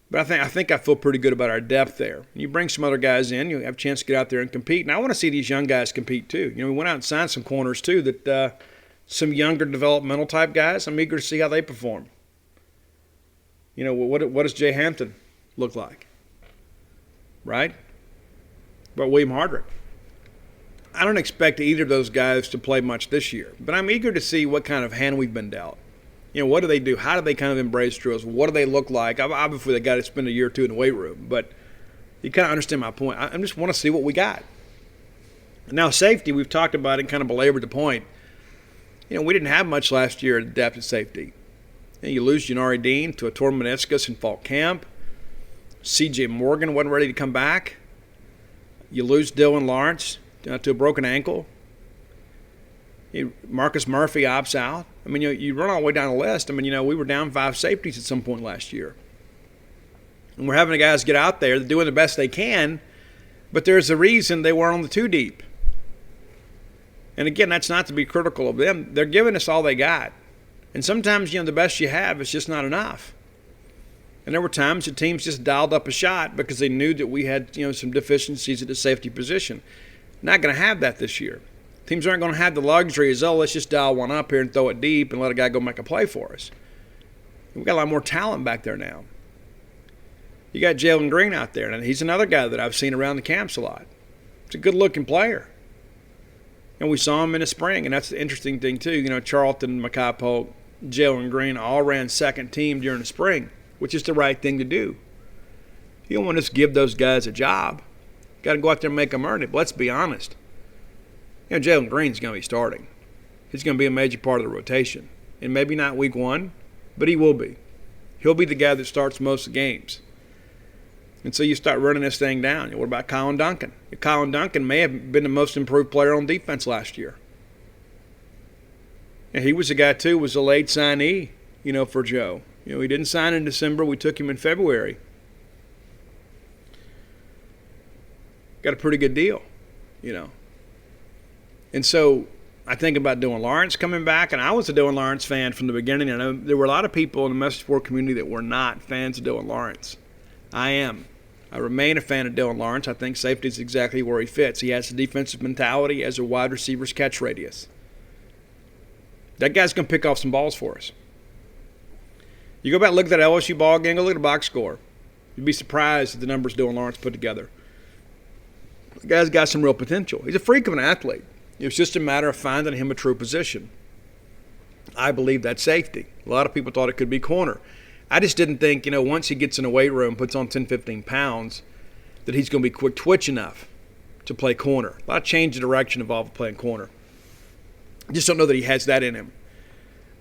But I think I feel pretty good about our depth there. You bring some other guys in, you have a chance to get out there and compete. And I want to see these young guys compete too. We went out and signed some corners too, that some younger developmental type guys. I'm eager to see how they perform. What does Jay Hampton look like? Right? But William Hardrick. I don't expect either of those guys to play much this year, but I'm eager to see what kind of hand we've been dealt. What do they do? How do they kind of embrace drills? What do they look like? Obviously, they got to spend a year or two in the weight room, but you kind of understand my point. I just want to see what we got. Now, safety, we've talked about it and kind of belabored the point. We didn't have much last year at depth at safety. You lose Janari Dean to a torn meniscus in fall camp. C.J. Morgan wasn't ready to come back. You lose Dylan Lawrence to a broken ankle. Marcus Murphy opts out. I mean, you run all the way down the list. I mean, we were down 5 safeties at some point last year. And we're having the guys get out there. They're doing the best they can, but there's a reason they weren't on the 2 deep. And again, that's not to be critical of them. They're giving us all they got. And sometimes, the best you have is just not enough. And there were times the teams just dialed up a shot because they knew that we had, some deficiencies at the safety position. Not going to have that this year. Teams aren't going to have the luxury as, let's just dial one up here and throw it deep and let a guy go make a play for us. We've got a lot more talent back there now. You got Jalen Green out there, and he's another guy that I've seen around the camps a lot. He's a good-looking player. And we saw him in the spring, and that's the interesting thing too. Charlton, Makai Polk, Jalen Green all ran second team during the spring, which is the right thing to do. You don't want to just give those guys a job. Got to go out there and make them earn it. But let's be honest. Jalen Green's going to be starting. He's going to be a major part of the rotation. And maybe not week 1, but he will be. He'll be the guy that starts most of the games. And so you start running this thing down. What about Colin Duncan? Colin Duncan may have been the most improved player on defense last year. And he was a guy, too, was a late signee, for Joe. He didn't sign in December. We took him in February. Got a pretty good deal, And so I think about Dylan Lawrence coming back, and I was a Dylan Lawrence fan from the beginning. I know there were a lot of people in the message board community that were not fans of Dylan Lawrence. I am. I remain a fan of Dylan Lawrence. I think safety is exactly where he fits. He has a defensive mentality as a wide receiver's catch radius. That guy's going to pick off some balls for us. You go back and look at that LSU ball game, go look at the box score. You'd be surprised at the numbers Dylan Lawrence put together. The guy's got some real potential. He's a freak of an athlete. It's just a matter of finding him a true position. I believe that's safety. A lot of people thought it could be corner. I just didn't think, once he gets in the weight room, puts on 10, 15 pounds, that he's going to be quick twitch enough to play corner. A lot of change of direction involved with playing corner. I just don't know that he has that in him.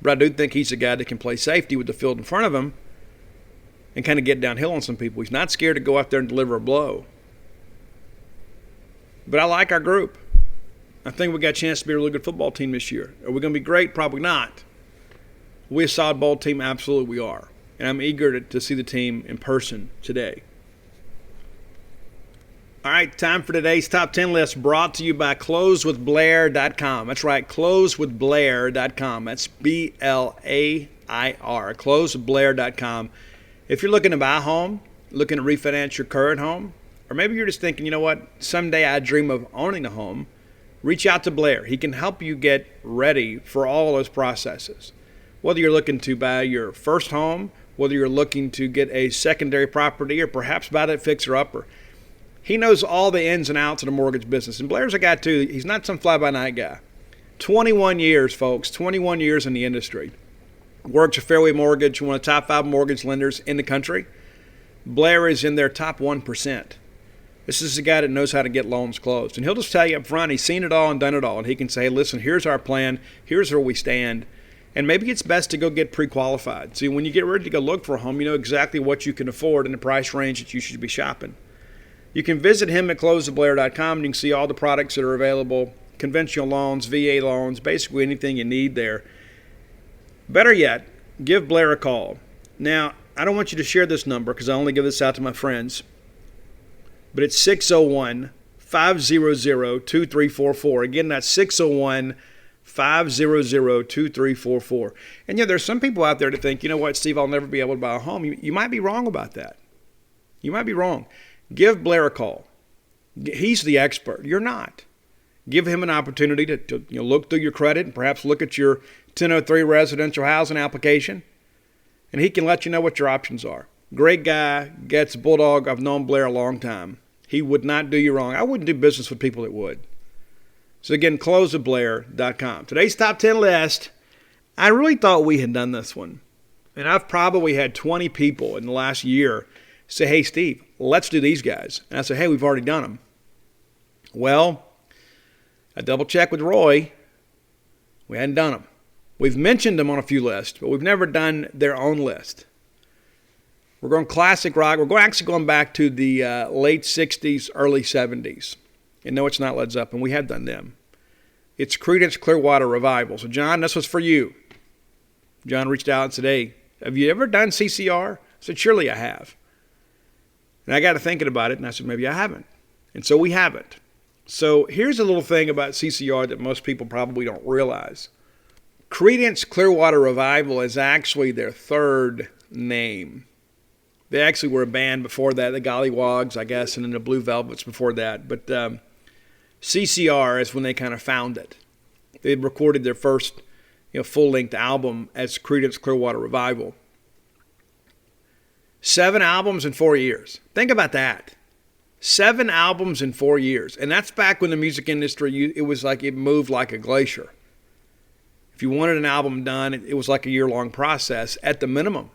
But I do think he's a guy that can play safety with the field in front of him and kind of get downhill on some people. He's not scared to go out there and deliver a blow. But I like our group. I think we got a chance to be a really good football team this year. Are we going to be great? Probably not. Are we a solid ball team? Absolutely we are. And I'm eager to see the team in person today. All right, time for today's Top 10 list brought to you by closewithblair.com. That's right, closewithblair.com. That's B-L-A-I-R, closewithblair.com. If you're looking to buy a home, looking to refinance your current home, or maybe you're just thinking, someday I dream of owning a home, reach out to Blair. He can help you get ready for all those processes. Whether you're looking to buy your first home, whether you're looking to get a secondary property, or perhaps buy that fixer-upper. He knows all the ins and outs of the mortgage business. And Blair's a guy, too. He's not some fly-by-night guy. 21 years, folks, 21 years in the industry. Works at Fairway Mortgage, one of the top 5 mortgage lenders in the country. Blair is in their top 1%. This is a guy that knows how to get loans closed. And he'll just tell you up front, he's seen it all and done it all. And he can say, hey, listen, here's our plan. Here's where we stand. And maybe it's best to go get pre-qualified. See, when you get ready to go look for a home, you know exactly what you can afford and the price range that you should be shopping. You can visit him at closewithblair.com, and you can see all the products that are available, conventional loans, VA loans, basically anything you need there. Better yet, give Blair a call. Now, I don't want you to share this number because I only give this out to my friends, but it's 601-500-2344. Again, that's 601-500-2344. And there's some people out there that think, Steve, I'll never be able to buy a home. You might be wrong about that. You might be wrong. Give Blair a call. He's the expert. You're not. Give him an opportunity to look through your credit and perhaps look at your 1003 residential housing application, and he can let you know what your options are. Great guy, gets Bulldog. I've known Blair a long time. He would not do you wrong. I wouldn't do business with people that would. So again, closewithblair.com. Today's top 10 list, I really thought we had done this one. And I've probably had 20 people in the last year say, hey, Steve, let's do these guys. And I said, hey, we've already done them. Well, I double-checked with Roy. We hadn't done them. We've mentioned them on a few lists, but we've never done their own list. We're going classic rock. We're actually going back to the late 60s, early 70s. And no, it's not Led Zeppelin. We have done them. It's Creedence Clearwater Revival. So, John, this was for you. John reached out and said, hey, have you ever done CCR? I said, surely I have. And I got to thinking about it, and I said, maybe I haven't. And so we haven't. So here's a little thing about CCR that most people probably don't realize. Creedence Clearwater Revival is actually their third name. They actually were a band before that, the Gollywogs, I guess, and then the Blue Velvets before that. But CCR is when they kind of found it. They recorded their first full-length album as Creedence Clearwater Revival. 7 albums in 4 years. Think about that. 7 albums in 4 years. And that's back when the music industry, it was like it moved like a glacier. If you wanted an album done, it was like a year-long process at the minimum.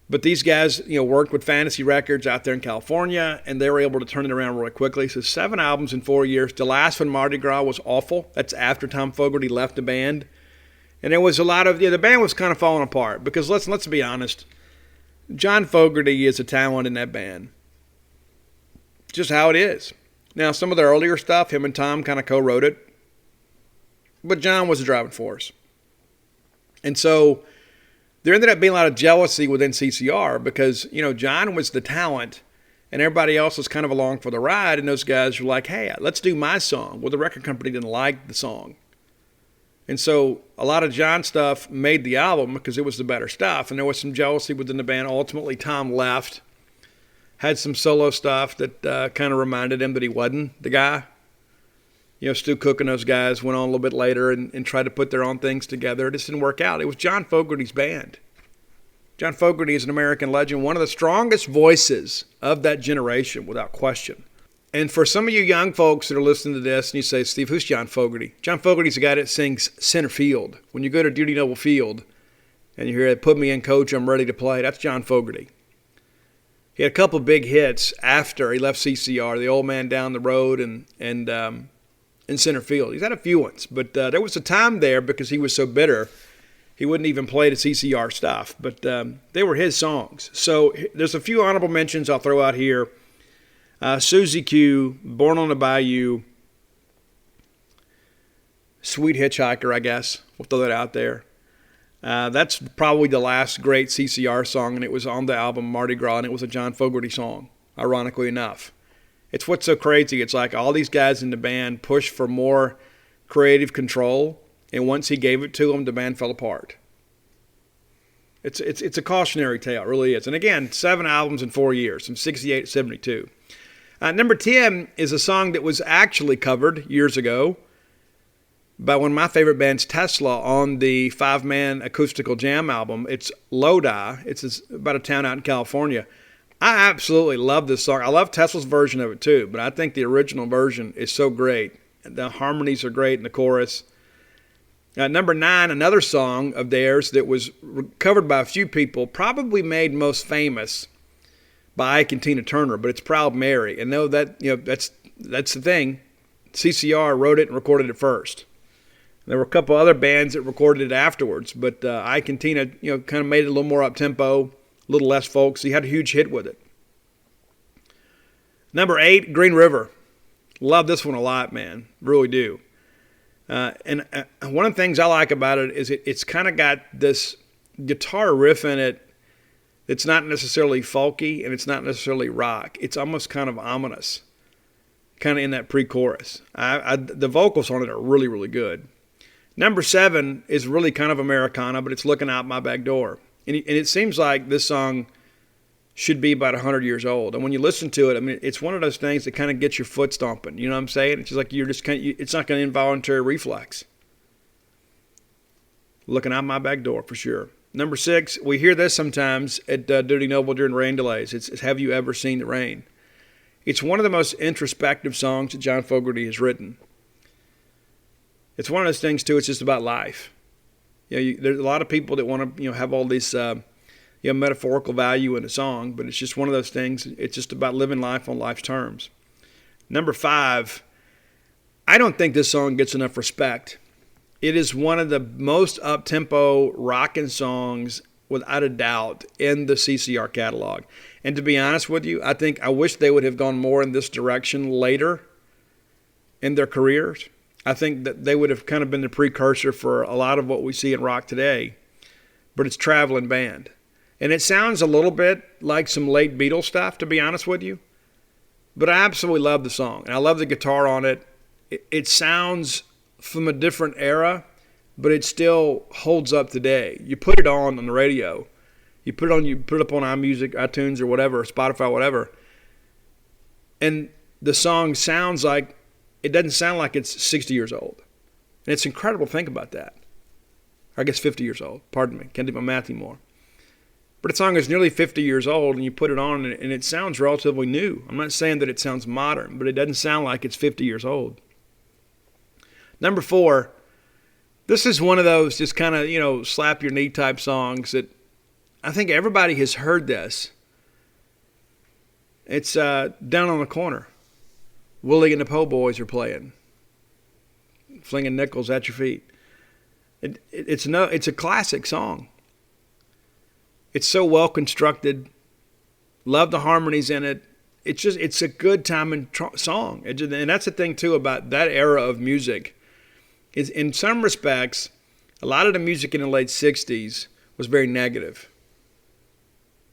But these guys, worked with Fantasy Records out there in California, and they were able to turn it around really quickly. So 7 albums in 4 years. The last one, Mardi Gras, was awful. That's after Tom Fogerty left the band. And there was a lot of, the band was kind of falling apart. Because let's be honest, John Fogerty is a talent in that band. Just how it is. Now, some of the earlier stuff, him and Tom kind of co-wrote it. But John was the driving force. And so there ended up being a lot of jealousy within CCR because, John was the talent and everybody else was kind of along for the ride. And those guys were like, hey, let's do my song. Well, the record company didn't like the song. And so a lot of John stuff made the album because it was the better stuff. And there was some jealousy within the band. Ultimately, Tom left, had some solo stuff that kind of reminded him that he wasn't the guy. Stu Cook and those guys went on a little bit later and tried to put their own things together. It just didn't work out. It was John Fogerty's band. John Fogerty is an American legend, one of the strongest voices of that generation, without question. And for some of you young folks that are listening to this and you say, Steve, who's John Fogerty? John Fogerty's the guy that sings center field. When you go to Duty Noble Field and you hear it, put me in, coach, I'm ready to play, that's John Fogerty. He had a couple of big hits after he left CCR, The Old Man Down the Road and in center field. He's had a few ones, but there was a time there because he was so bitter, he wouldn't even play the CCR stuff. But they were his songs. So there's a few honorable mentions I'll throw out here. Susie Q, Born on the Bayou, Sweet Hitchhiker, I guess. We'll throw that out there. That's probably the last great CCR song, and it was on the album Mardi Gras, and it was a John Fogerty song, ironically enough. It's what's so crazy. It's like all these guys in the band pushed for more creative control, and once he gave it to them, the band fell apart. It's a cautionary tale, it really is. And again, 7 albums in 4 years, from 68 to 72. Number 10 is a song that was actually covered years ago by one of my favorite bands, Tesla, on the 5-man acoustical jam album. It's Lodi. It's about a town out in California. I absolutely love this song. I love Tesla's version of it too, but I think the original version is so great. The harmonies are great in the chorus. Number 9, another song of theirs that was covered by a few people, probably made most famous by Ike and Tina Turner, but it's Proud Mary. And know that that's the thing. CCR wrote it and recorded it first. There were a couple other bands that recorded it afterwards, but Ike and Tina, kind of made it a little more up-tempo, a little less folksy. He had a huge hit with it. Number 8, Green River. Love this one a lot, man. Really do. And one of the things I like about it is it's kind of got this guitar riff in it that's not necessarily folky and it's not necessarily rock. It's almost kind of ominous, kind of in that pre-chorus. The vocals on it are really, really good. Number 7 is really kind of Americana, but it's Looking Out My Back Door. And it seems like this song should be about 100 years old. And when you listen to it, I mean, it's one of those things that kind of gets your foot stomping. You know what I'm saying? It's just like it's not an involuntary reflex. Looking Out My Back Door, for sure. Number 6, we hear this sometimes at Duty Noble during rain delays. It's Have You Ever Seen the Rain? It's one of the most introspective songs that John Fogerty has written. It's one of those things, too, it's just about life. There's a lot of people that want to have all this metaphorical value in a song, but it's just one of those things. It's just about living life on life's terms. Number 5, I don't think this song gets enough respect. It is one of the most up-tempo rockin' songs, without a doubt, in the CCR catalog. And to be honest with you, I wish they would have gone more in this direction later in their careers. I think that they would have kind of been the precursor for a lot of what we see in rock today. But it's Traveling Band. And it sounds a little bit like some late Beatles stuff, to be honest with you. But I absolutely love the song. And I love the guitar on it. It sounds from a different era, but it still holds up today. You put it on the radio. You put it up on iMusic, iTunes, or whatever, Spotify, whatever. And the song sounds like, it doesn't sound like it's 60 years old. And it's incredible to think about that. Or I guess 50 years old. Pardon me. Can't do my math anymore. But a song is nearly 50 years old, and you put it on, and it sounds relatively new. I'm not saying that it sounds modern, but it doesn't sound like it's 50 years old. Number 4, this is one of those just kind of, slap your knee type songs that I think everybody has heard this. It's Down on the Corner. Willie and the Po' Boys are playing, flinging nickels at your feet. It's a classic song. It's so well constructed. Love the harmonies in it. It's a good time song. And that's the thing too about that era of music. Is in some respects, a lot of the music in the late 60s was very negative.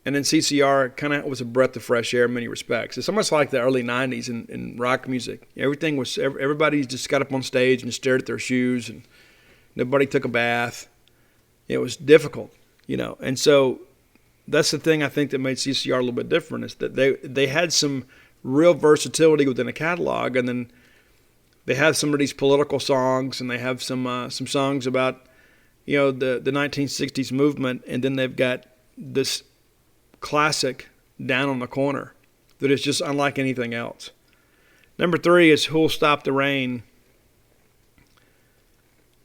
And then CCR kind of was a breath of fresh air in many respects. It's almost like the early 90s in rock music. Everybody just got up on stage and stared at their shoes, and nobody took a bath. It was difficult, And so that's the thing I think that made CCR a little bit different, is that they had some real versatility within a catalog, and then they have some of these political songs, and they have some songs about, the 1960s movement, and then they've got this classic Down on the Corner that is just unlike anything else. Number 3 is Who'll Stop the Rain.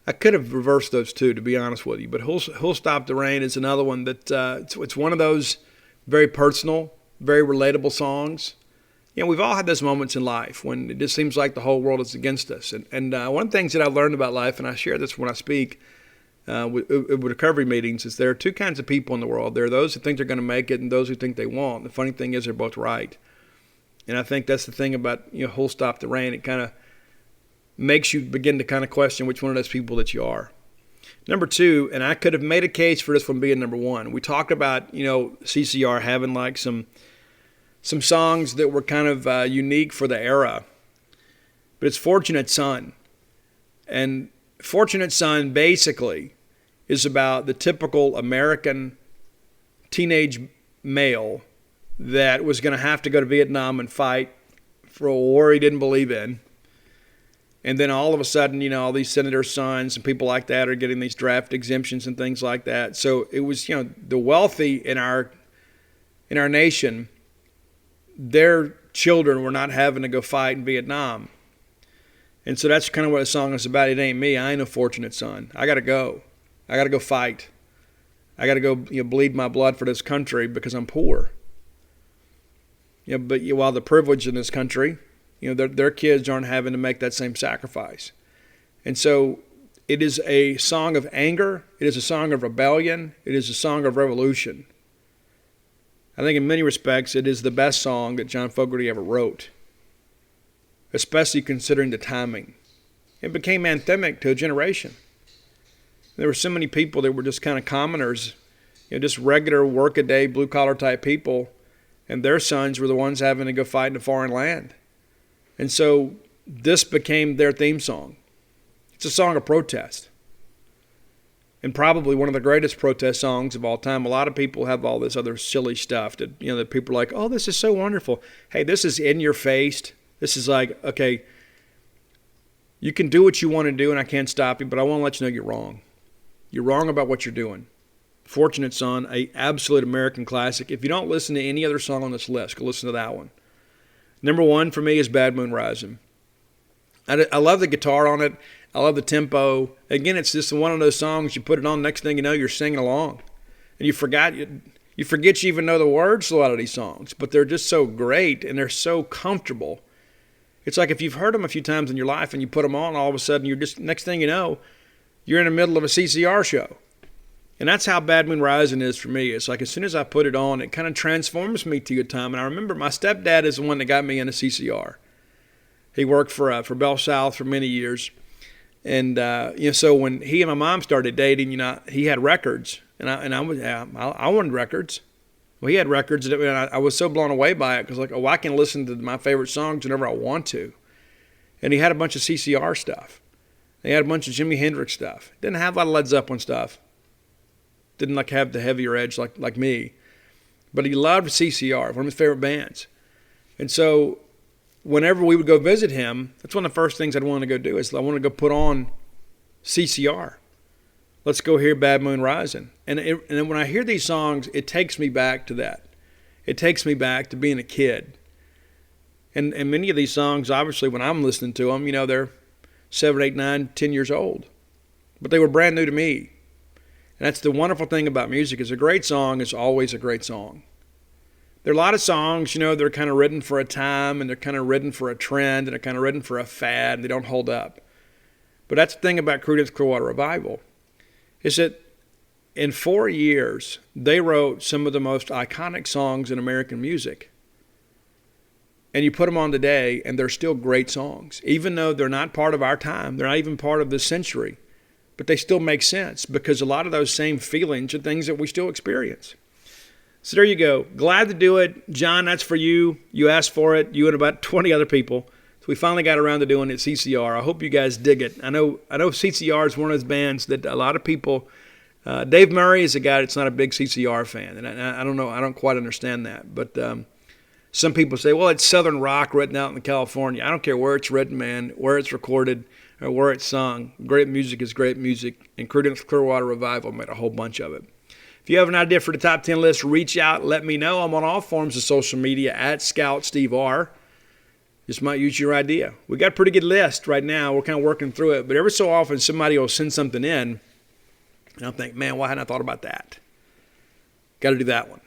I could have reversed those two, to be honest with you, but Who'll Stop the Rain is another one that it's one of those very personal, very relatable songs. We've all had those moments in life when it just seems like the whole world is against us. And one of the things that I've learned about life, and I share this when I speak with recovery meetings, is there are two kinds of people in the world. There are those who think they're going to make it and those who think they won't. The funny thing is they're both right. And I think that's the thing about Who'll Stop the Rain. It kind of makes you begin to kind of question which one of those people that you are. Number 2, and I could have made a case for this one being number 1. We talked about CCR having like some songs that were kind of unique for the era, but it's Fortunate Son. And Fortunate Son basically is about the typical American teenage male that was going to have to go to Vietnam and fight for a war he didn't believe in. And then all of a sudden, all these senators' sons and people like that are getting these draft exemptions and things like that. So it was, the wealthy in our nation, their children were not having to go fight in Vietnam. And so that's kind of what the song is about. It ain't me. I ain't a fortunate son. I got to go. I got to go fight. I got to go bleed my blood for this country because I'm poor. But while the privileged in this country, their kids aren't having to make that same sacrifice. And so it is a song of anger. It is a song of rebellion. It is a song of revolution. I think in many respects it is the best song that John Fogerty ever wrote, especially considering the timing. It became anthemic to a generation. There were so many people that were just kind of commoners, just regular work-a-day, blue-collar type people, and their sons were the ones having to go fight in a foreign land. And so this became their theme song. It's a song of protest. And probably one of the greatest protest songs of all time. A lot of people have all this other silly stuff that, that people are like, oh, this is so wonderful. Hey, this is in your face. This is like, okay, you can do what you want to do and I can't stop you, but I want to let you know you're wrong. You're wrong about what you're doing. Fortunate Son, a absolute American classic. If you don't listen to any other song on this list, go listen to that one. Number 1 for me is Bad Moon Rising. I love the guitar on it. I love the tempo. Again, it's just one of those songs, you put it on, next thing you know, you're singing along. And you forget you even know the words to a lot of these songs, but they're just so great and they're so comfortable. It's like if you've heard them a few times in your life and you put them on, all of a sudden you're just, next thing you know, you're in the middle of a CCR show. And that's how Bad Moon Rising is for me. It's like as soon as I put it on, it kind of transforms me to a time. And I remember my stepdad is the one that got me into CCR. He worked for Bell South for many years. And, so when he and my mom started dating, he had records. And I wanted records. Well, he had records. And I was so blown away by it because, I can listen to my favorite songs whenever I want to. And he had a bunch of CCR stuff. He had a bunch of Jimi Hendrix stuff. Didn't have a lot of Led Zeppelin stuff. Didn't have the heavier edge like me. But he loved CCR, one of his favorite bands. And so whenever we would go visit him, that's one of the first things I'd want to go do is I want to go put on CCR. Let's go hear Bad Moon Rising. And then when I hear these songs, it takes me back to that. It takes me back to being a kid. And many of these songs, obviously, when I'm listening to them, they're 7, 8, 9, 10 years old. But they were brand new to me. And that's the wonderful thing about music is a great song is always a great song. There are a lot of songs, they're kind of written for a time and they're kind of written for a trend and they're kind of written for a fad and they don't hold up. But that's the thing about Creedence Clearwater Revival is that in 4 years, they wrote some of the most iconic songs in American music. And you put them on today and they're still great songs. Even though they're not part of our time, they're not even part of this century. but they still make sense because a lot of those same feelings are things that we still experience. So there you go. Glad to do it. John, that's for you. You asked for it. You and about 20 other people. So we finally got around to doing it at CCR. I hope you guys dig it. I know CCR is one of those bands that a lot of people, Dave Murray is a guy that's not a big CCR fan. And I don't know. I don't quite understand that. But some people say, well, it's Southern rock written out in California. I don't care where it's written, man, where it's recorded, or where it's sung. Great music is great music. And Creedence Clearwater Revival made a whole bunch of it. If you have an idea for the top 10 list, reach out, let me know. I'm on all forms of social media at Scout Steve R. Just might use your idea. We got a pretty good list right now. We're kind of working through it. But every so often, somebody will send something in, and I'll think, man, why hadn't I thought about that? Got to do that one.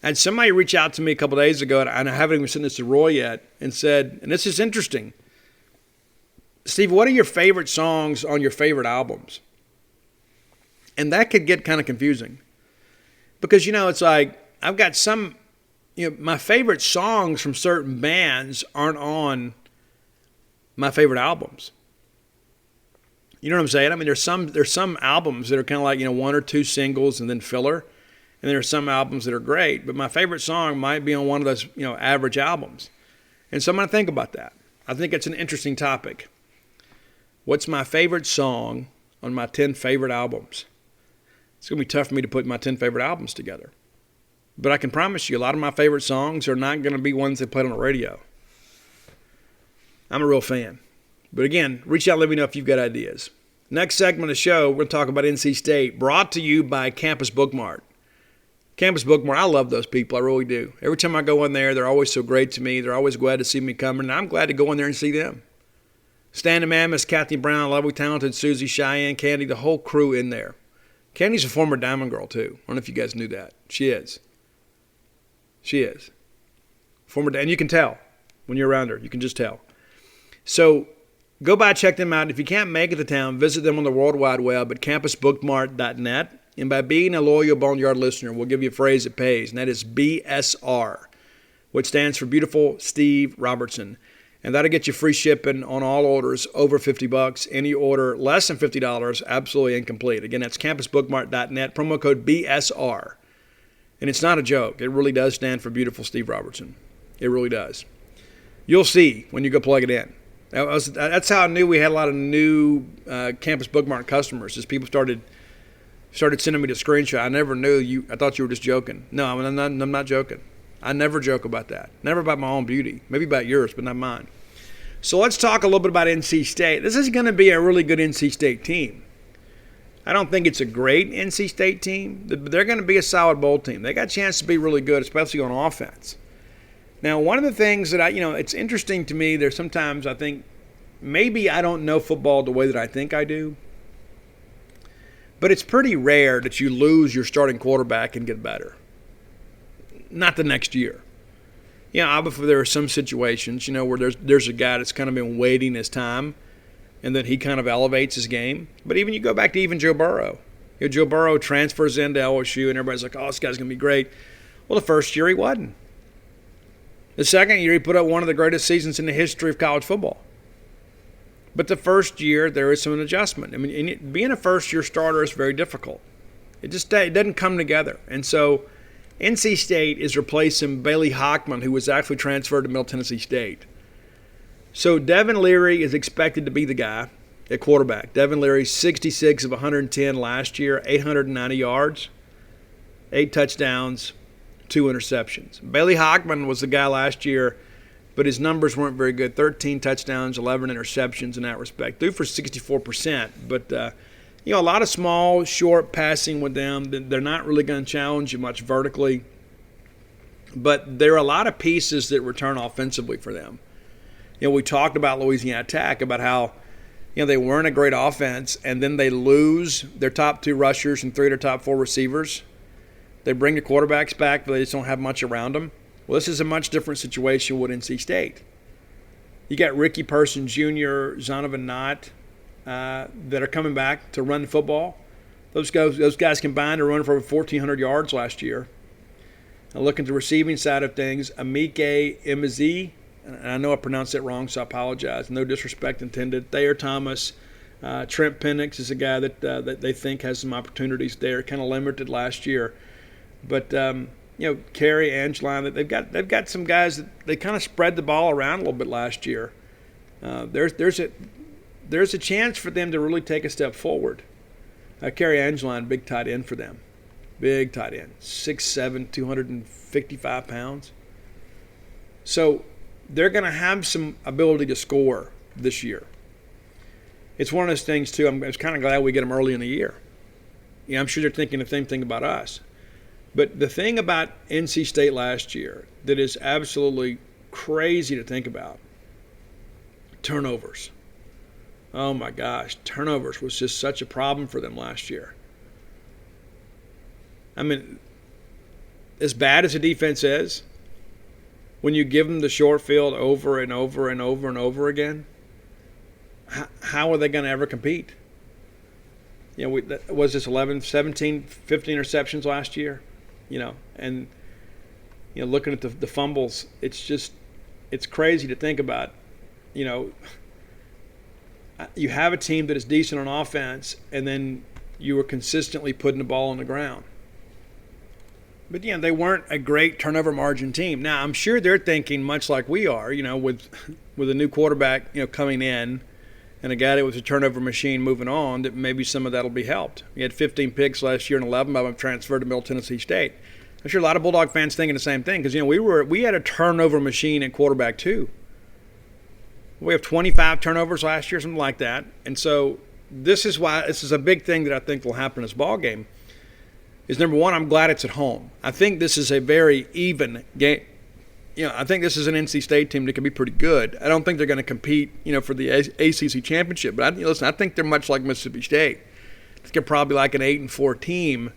And somebody reached out to me a couple days ago, and I haven't even sent this to Roy yet, and said, and this is interesting, Steve, what are your favorite songs on your favorite albums? And that could get kind of confusing. Because, it's like I've got some, my favorite songs from certain bands aren't on my favorite albums. You know what I'm saying? I mean, there's some albums that are kind of like, one or two singles and then filler. And there are some albums that are great. But my favorite song might be on one of those, average albums. And so I'm going to think about that. I think it's an interesting topic. What's my favorite song on my 10 favorite albums? It's going to be tough for me to put my 10 favorite albums together. But I can promise you a lot of my favorite songs are not going to be ones that played on the radio. I'm a real fan. But again, reach out and let me know if you've got ideas. Next segment of the show, we're going to talk about NC State, brought to you by Campus Bookmart. Campus Bookmart, I love those people. I really do. Every time I go in there, they're always so great to me. They're always glad to see me coming, and I'm glad to go in there and see them. Stan and Mammoth, Kathy Brown, lovely, talented Susie, Cheyenne, Candy, the whole crew in there. Candy's a former Diamond Girl, too. I don't know if you guys knew that. She is. She is. And you can tell when you're around her. You can just tell. So go by, check them out. If you can't make it to town, visit them on the World Wide Web at campusbookmart.net. And by being a loyal Boneyard listener, we'll give you a phrase that pays, and that is BSR, which stands for Beautiful Steve Robertson. And that'll get you free shipping on all orders over $50. Any order less than $50, absolutely incomplete. Again, that's campusbookmart.net, promo code BSR. And it's not a joke. It really does stand for Beautiful Steve Robertson. It really does. You'll see when you go plug it in. That's how I knew we had a lot of new Campus Bookmart customers, as people started sending me the screenshot. I never knew you. I thought you were just joking. No, I'm not joking. I never joke about that. Never about my own beauty. Maybe about yours, but not mine. So let's talk a little bit about NC State. This is going to be a really good NC State team. I don't think it's a great NC State team, but they're going to be a solid bowl team. They got a chance to be really good, especially on offense. Now, one of the things that it's interesting to me, there's sometimes I think maybe I don't know football the way that I think I do, but it's pretty rare that you lose your starting quarterback and get better. Not the next year. Obviously there are some situations, where there's a guy that's kind of been waiting his time, and then he kind of elevates his game. But even you go back to even Joe Burrow. Joe Burrow transfers into LSU, and everybody's like, oh, this guy's going to be great. Well, the first year he wasn't. The second year he put up one of the greatest seasons in the history of college football. But the first year there is some adjustment. I mean, being a first-year starter is very difficult. It doesn't come together. And so NC State is replacing Bailey Hockman, who was actually transferred to Middle Tennessee State. So Devin Leary is expected to be the guy at quarterback. Devin Leary, 66 of 110 last year, 890 yards, 8 touchdowns, 2 interceptions. Bailey Hockman was the guy last year, but his numbers weren't very good. 13 touchdowns, 11 interceptions in that respect. Threw for 64%, but a lot of small, short passing with them. They're not really going to challenge you much vertically. But there are a lot of pieces that return offensively for them. We talked about Louisiana Tech, about how they weren't a great offense, and then they lose their top 2 rushers and 3 of their top 4 receivers. They bring the quarterbacks back, but they just don't have much around them. Well, this is a much different situation with NC State. You got Ricky Person Jr., Zonovan Knott, that are coming back to run the football. Those guys combined are running for over 1,400 yards last year. Now, looking at the receiving side of things, Amike Imezi, and I know I pronounced it wrong, so I apologize. No disrespect intended. Thayer Thomas, Trent Penix is a guy that they think has some opportunities there, kind of limited last year. But Kerry, Angeline, they've got some guys that they kind of spread the ball around a little bit last year. There's a chance for them to really take a step forward. Kerry Angeline, big tight end for them. Big tight end, 6'7", 255 pounds. So they're going to have some ability to score this year. It's one of those things, too. I'm kind of glad we get them early in the year. I'm sure they're thinking the same thing about us. But the thing about NC State last year that is absolutely crazy to think about, turnovers. Oh, my gosh. Turnovers was just such a problem for them last year. I mean, as bad as the defense is, when you give them the short field over and over and over and over again, how are they going to ever compete? Was this 11, 17, 15 interceptions last year? And looking at the fumbles, it's crazy to think about. You have a team that is decent on offense, and then you were consistently putting the ball on the ground. But, they weren't a great turnover margin team. Now, I'm sure they're thinking much like we are, with a new quarterback, coming in and a guy that was a turnover machine moving on, that maybe some of that will be helped. He had 15 picks last year and 11 of them transferred to Middle Tennessee State. I'm sure a lot of Bulldog fans thinking the same thing because, we had a turnover machine at quarterback too. We have 25 turnovers last year, something like that. And so this is a big thing that I think will happen in this ball game. Is number one, I'm glad it's at home. I think this is a very even game. I think this is an NC State team that can be pretty good. I don't think they're going to compete, for the ACC championship. But I think they're much like Mississippi State. I think they're probably like an 8-4 team.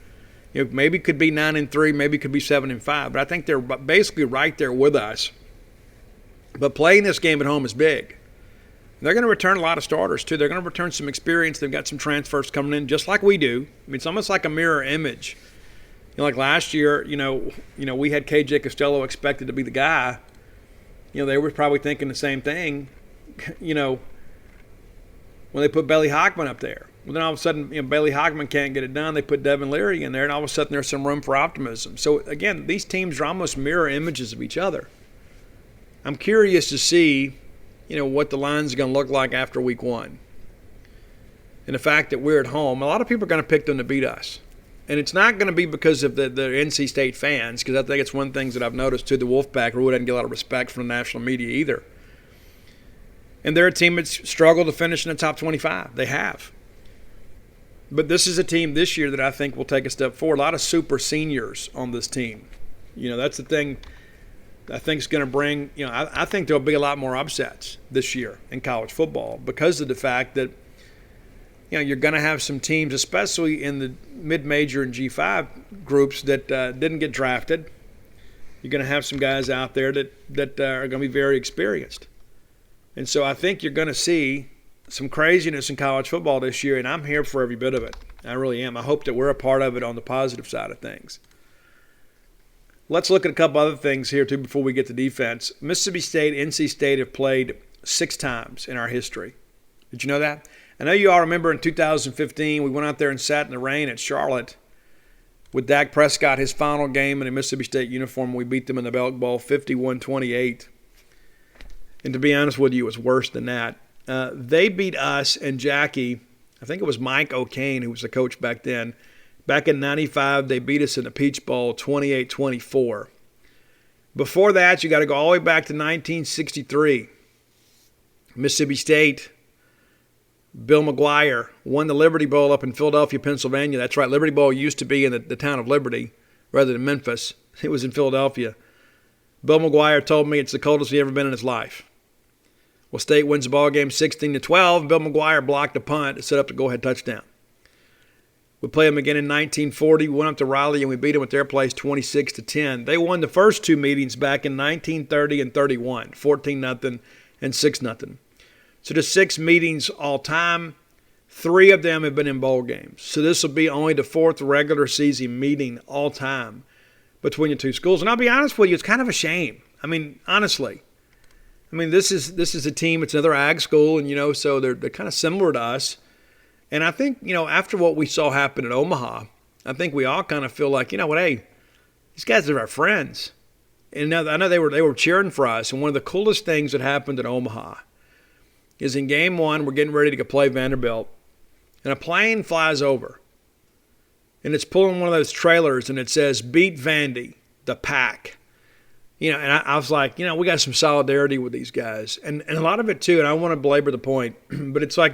Maybe could be 9-3, maybe could be 7-5. But I think they're basically right there with us. But playing this game at home is big. They're going to return a lot of starters, too. They're going to return some experience. They've got some transfers coming in, just like we do. It's almost like a mirror image. Like last year, we had KJ Costello expected to be the guy. They were probably thinking the same thing, when they put Bailey Hockman up there. Well, then all of a sudden, Bailey Hockman can't get it done. They put Devin Leary in there, and all of a sudden there's some room for optimism. So, again, these teams are almost mirror images of each other. I'm curious to see what the line's going to look like after week 1. And the fact that we're at home, a lot of people are going to pick them to beat us. And it's not going to be because of the NC State fans, because I think it's one of the things that I've noticed too. The Wolfpack really doesn't get a lot of respect from the national media either. And they're a team that's struggled to finish in the top 25. They have. But this is a team this year that I think will take a step forward. A lot of super seniors on this team. That's the thing I think is going to bring, I think there'll be a lot more upsets this year in college football because of the fact that, you're going to have some teams, especially in the mid-major and G5 groups that didn't get drafted. You're going to have some guys out there that are going to be very experienced. And so I think you're going to see some craziness in college football this year, and I'm here for every bit of it. I really am. I hope that we're a part of it on the positive side of things. Let's look at a couple other things here, too, before we get to defense. Mississippi State, NC State have played 6 times in our history. Did you know that? I know you all remember in 2015, we went out there and sat in the rain at Charlotte with Dak Prescott, his final game in a Mississippi State uniform. We beat them in the Belk Bowl 51-28. And to be honest with you, it was worse than that. They beat us and Jackie, I think it was Mike O'Kane, who was the coach back then. Back in 95, they beat us in the Peach Bowl 28-24. Before that, you got to go all the way back to 1963. Mississippi State, Bill McGuire won the Liberty Bowl up in Philadelphia, Pennsylvania. That's right, Liberty Bowl used to be in the town of Liberty rather than Memphis. It was in Philadelphia. Bill McGuire told me it's the coldest he's ever been in his life. Well, State wins the ball game 16-12. Bill McGuire blocked a punt to set up the go-ahead touchdown. We played them again in 1940. We went up to Raleigh and we beat them at their place 26-10. They won the first 2 meetings back in 1930 and 31, 14-0 and 6-0. So just 6 meetings all time. 3 of them have been in bowl games. So this will be only the 4th regular season meeting all time between the 2 schools. And I'll be honest with you, it's kind of a shame. I mean, honestly. I mean, this is a team, it's another ag school, and so they're kind of similar to us. And I think, after what we saw happen in Omaha, I think we all kind of feel like, hey, these guys are our friends. And I know they were cheering for us. And one of the coolest things that happened in Omaha is in game one, we're getting ready to play Vanderbilt, and a plane flies over. And it's pulling one of those trailers, and it says, "Beat Vandy, the pack." And I was like, we got some solidarity with these guys. And a lot of it, too, and I want to belabor the point, but it's like,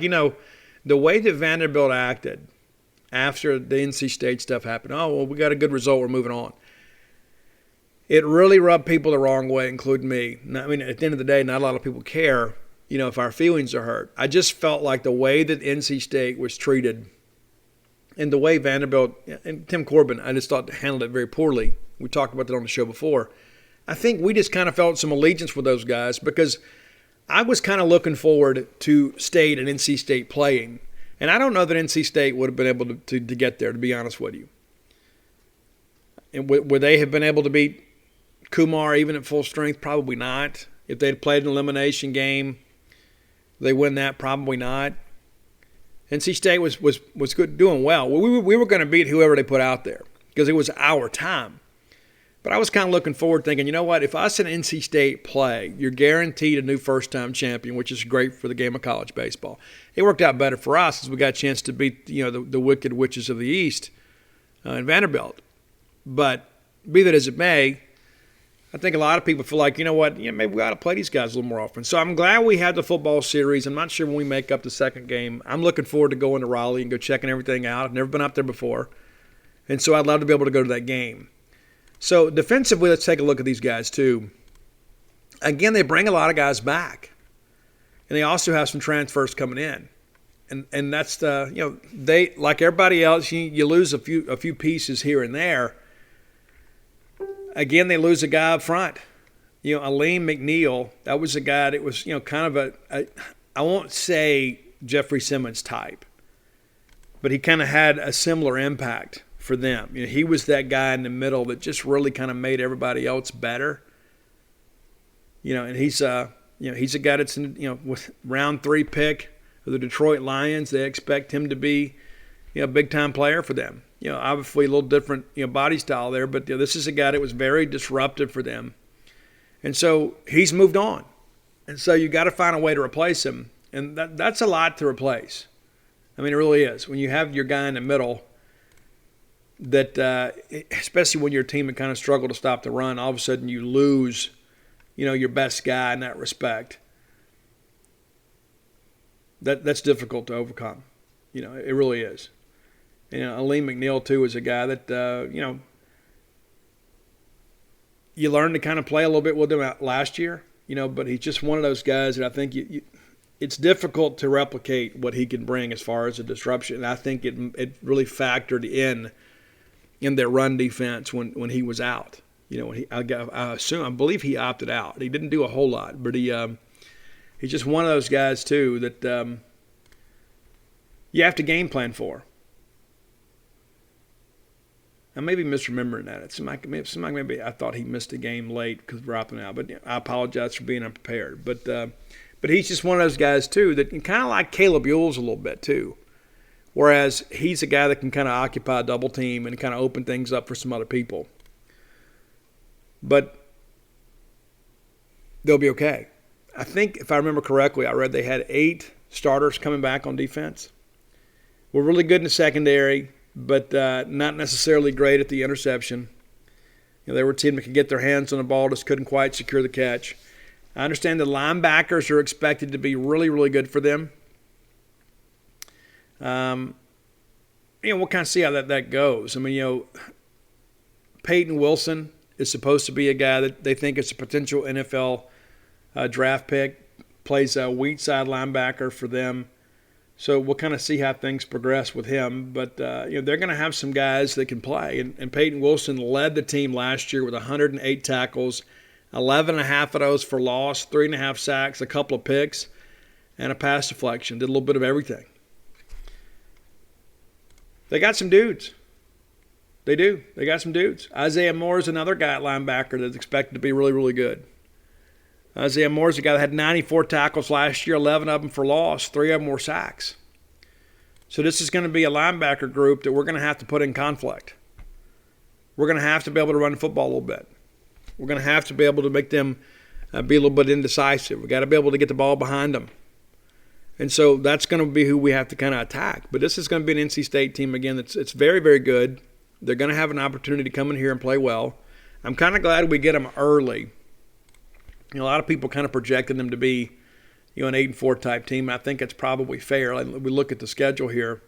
the way that Vanderbilt acted after the NC State stuff happened, we got a good result, we're moving on. It really rubbed people the wrong way, including me. I mean, at the end of the day, not a lot of people care, if our feelings are hurt. I just felt like the way that NC State was treated and the way Vanderbilt and Tim Corbin, I just thought handled it very poorly. We talked about that on the show before. I think we just kind of felt some allegiance with those guys because I was kind of looking forward to State and NC State playing. And I don't know that NC State would have been able to get there, to be honest with you. And would they have been able to beat Kumar even at full strength? Probably not. If they'd played an elimination game, they win that? Probably not. NC State was good, doing well. We were going to beat whoever they put out there because it was our time. But I was kind of looking forward thinking, you know what, if us and NC State play, you're guaranteed a new first-time champion, which is great for the game of college baseball. It worked out better for us as we got a chance to beat the wicked witches of the East in Vanderbilt. But be that as it may, I think a lot of people feel like, maybe we ought to play these guys a little more often. So I'm glad we had the football series. I'm not sure when we make up the second game. I'm looking forward to going to Raleigh and go checking everything out. I've never been up there before. And so I'd love to be able to go to that game. So defensively, let's take a look at these guys too. Again, they bring a lot of guys back. And they also have some transfers coming in. And that's they, like everybody else, you lose a few pieces here and there. Again, they lose a guy up front. Aleem McNeil, that was a guy that was, kind of I won't say Jeffrey Simmons type, but he kind of had a similar impact for them. He was that guy in the middle that just really kind of made everybody else better. And he's a guy that's with round 3 pick of the Detroit Lions. They expect him to be, a big time player for them. Obviously a little different, body style there, but this is a guy that was very disruptive for them. And so he's moved on. And so you got to find a way to replace him. And that's a lot to replace. I mean, it really is. When you have your guy in the middle that, especially when your team had kind of struggled to stop the run, all of a sudden you lose, your best guy in that respect. That's difficult to overcome. It really is. Aleem McNeil, too, is a guy that, you learned to kind of play a little bit with him last year, but he's just one of those guys that I think it's difficult to replicate what he can bring as far as a disruption. And I think it really factored in their run defense when he was out. I believe he opted out. He didn't do a whole lot, but he's just one of those guys, too, that you have to game plan for. I may be misremembering that. It seemed like maybe I thought he missed a game late because we're opting out. But I apologize for being unprepared. But he's just one of those guys, too, that can kind of like Caleb Ewell's a little bit, too. Whereas he's a guy that can kind of occupy a double team and kind of open things up for some other people. But they'll be okay. I think, if I remember correctly, I read they had 8 starters coming back on defense. We're really good in the secondary, but not necessarily great at the interception. They were a team that could get their hands on the ball, just couldn't quite secure the catch. I understand the linebackers are expected to be really, really good for them. We'll kind of see how that goes. I mean, Peyton Wilson is supposed to be a guy that they think is a potential NFL draft pick, plays a weak side linebacker for them. So we'll kind of see how things progress with him. But, they're going to have some guys that can play. And Peyton Wilson led the team last year with 108 tackles, 11.5 of those for loss, 3.5 sacks, a couple of picks, and a pass deflection. Did a little bit of everything. They got some dudes. They do. They got some dudes. Isaiah Moore is another guy at linebacker that's expected to be really, really good. Isaiah Moore is a guy that had 94 tackles last year, 11 of them for loss, 3 of them were sacks. So this is going to be a linebacker group that we're going to have to put in conflict. We're going to have to be able to run the football a little bit. We're going to have to be able to make them be a little bit indecisive. We've got to be able to get the ball behind them. And so that's going to be who we have to kind of attack. But this is going to be an NC State team, again, it's very, very good. They're going to have an opportunity to come in here and play well. I'm kind of glad we get them early. A lot of people kind of projected them to be an 8-4 type team. I think it's probably fair. We look at the schedule here.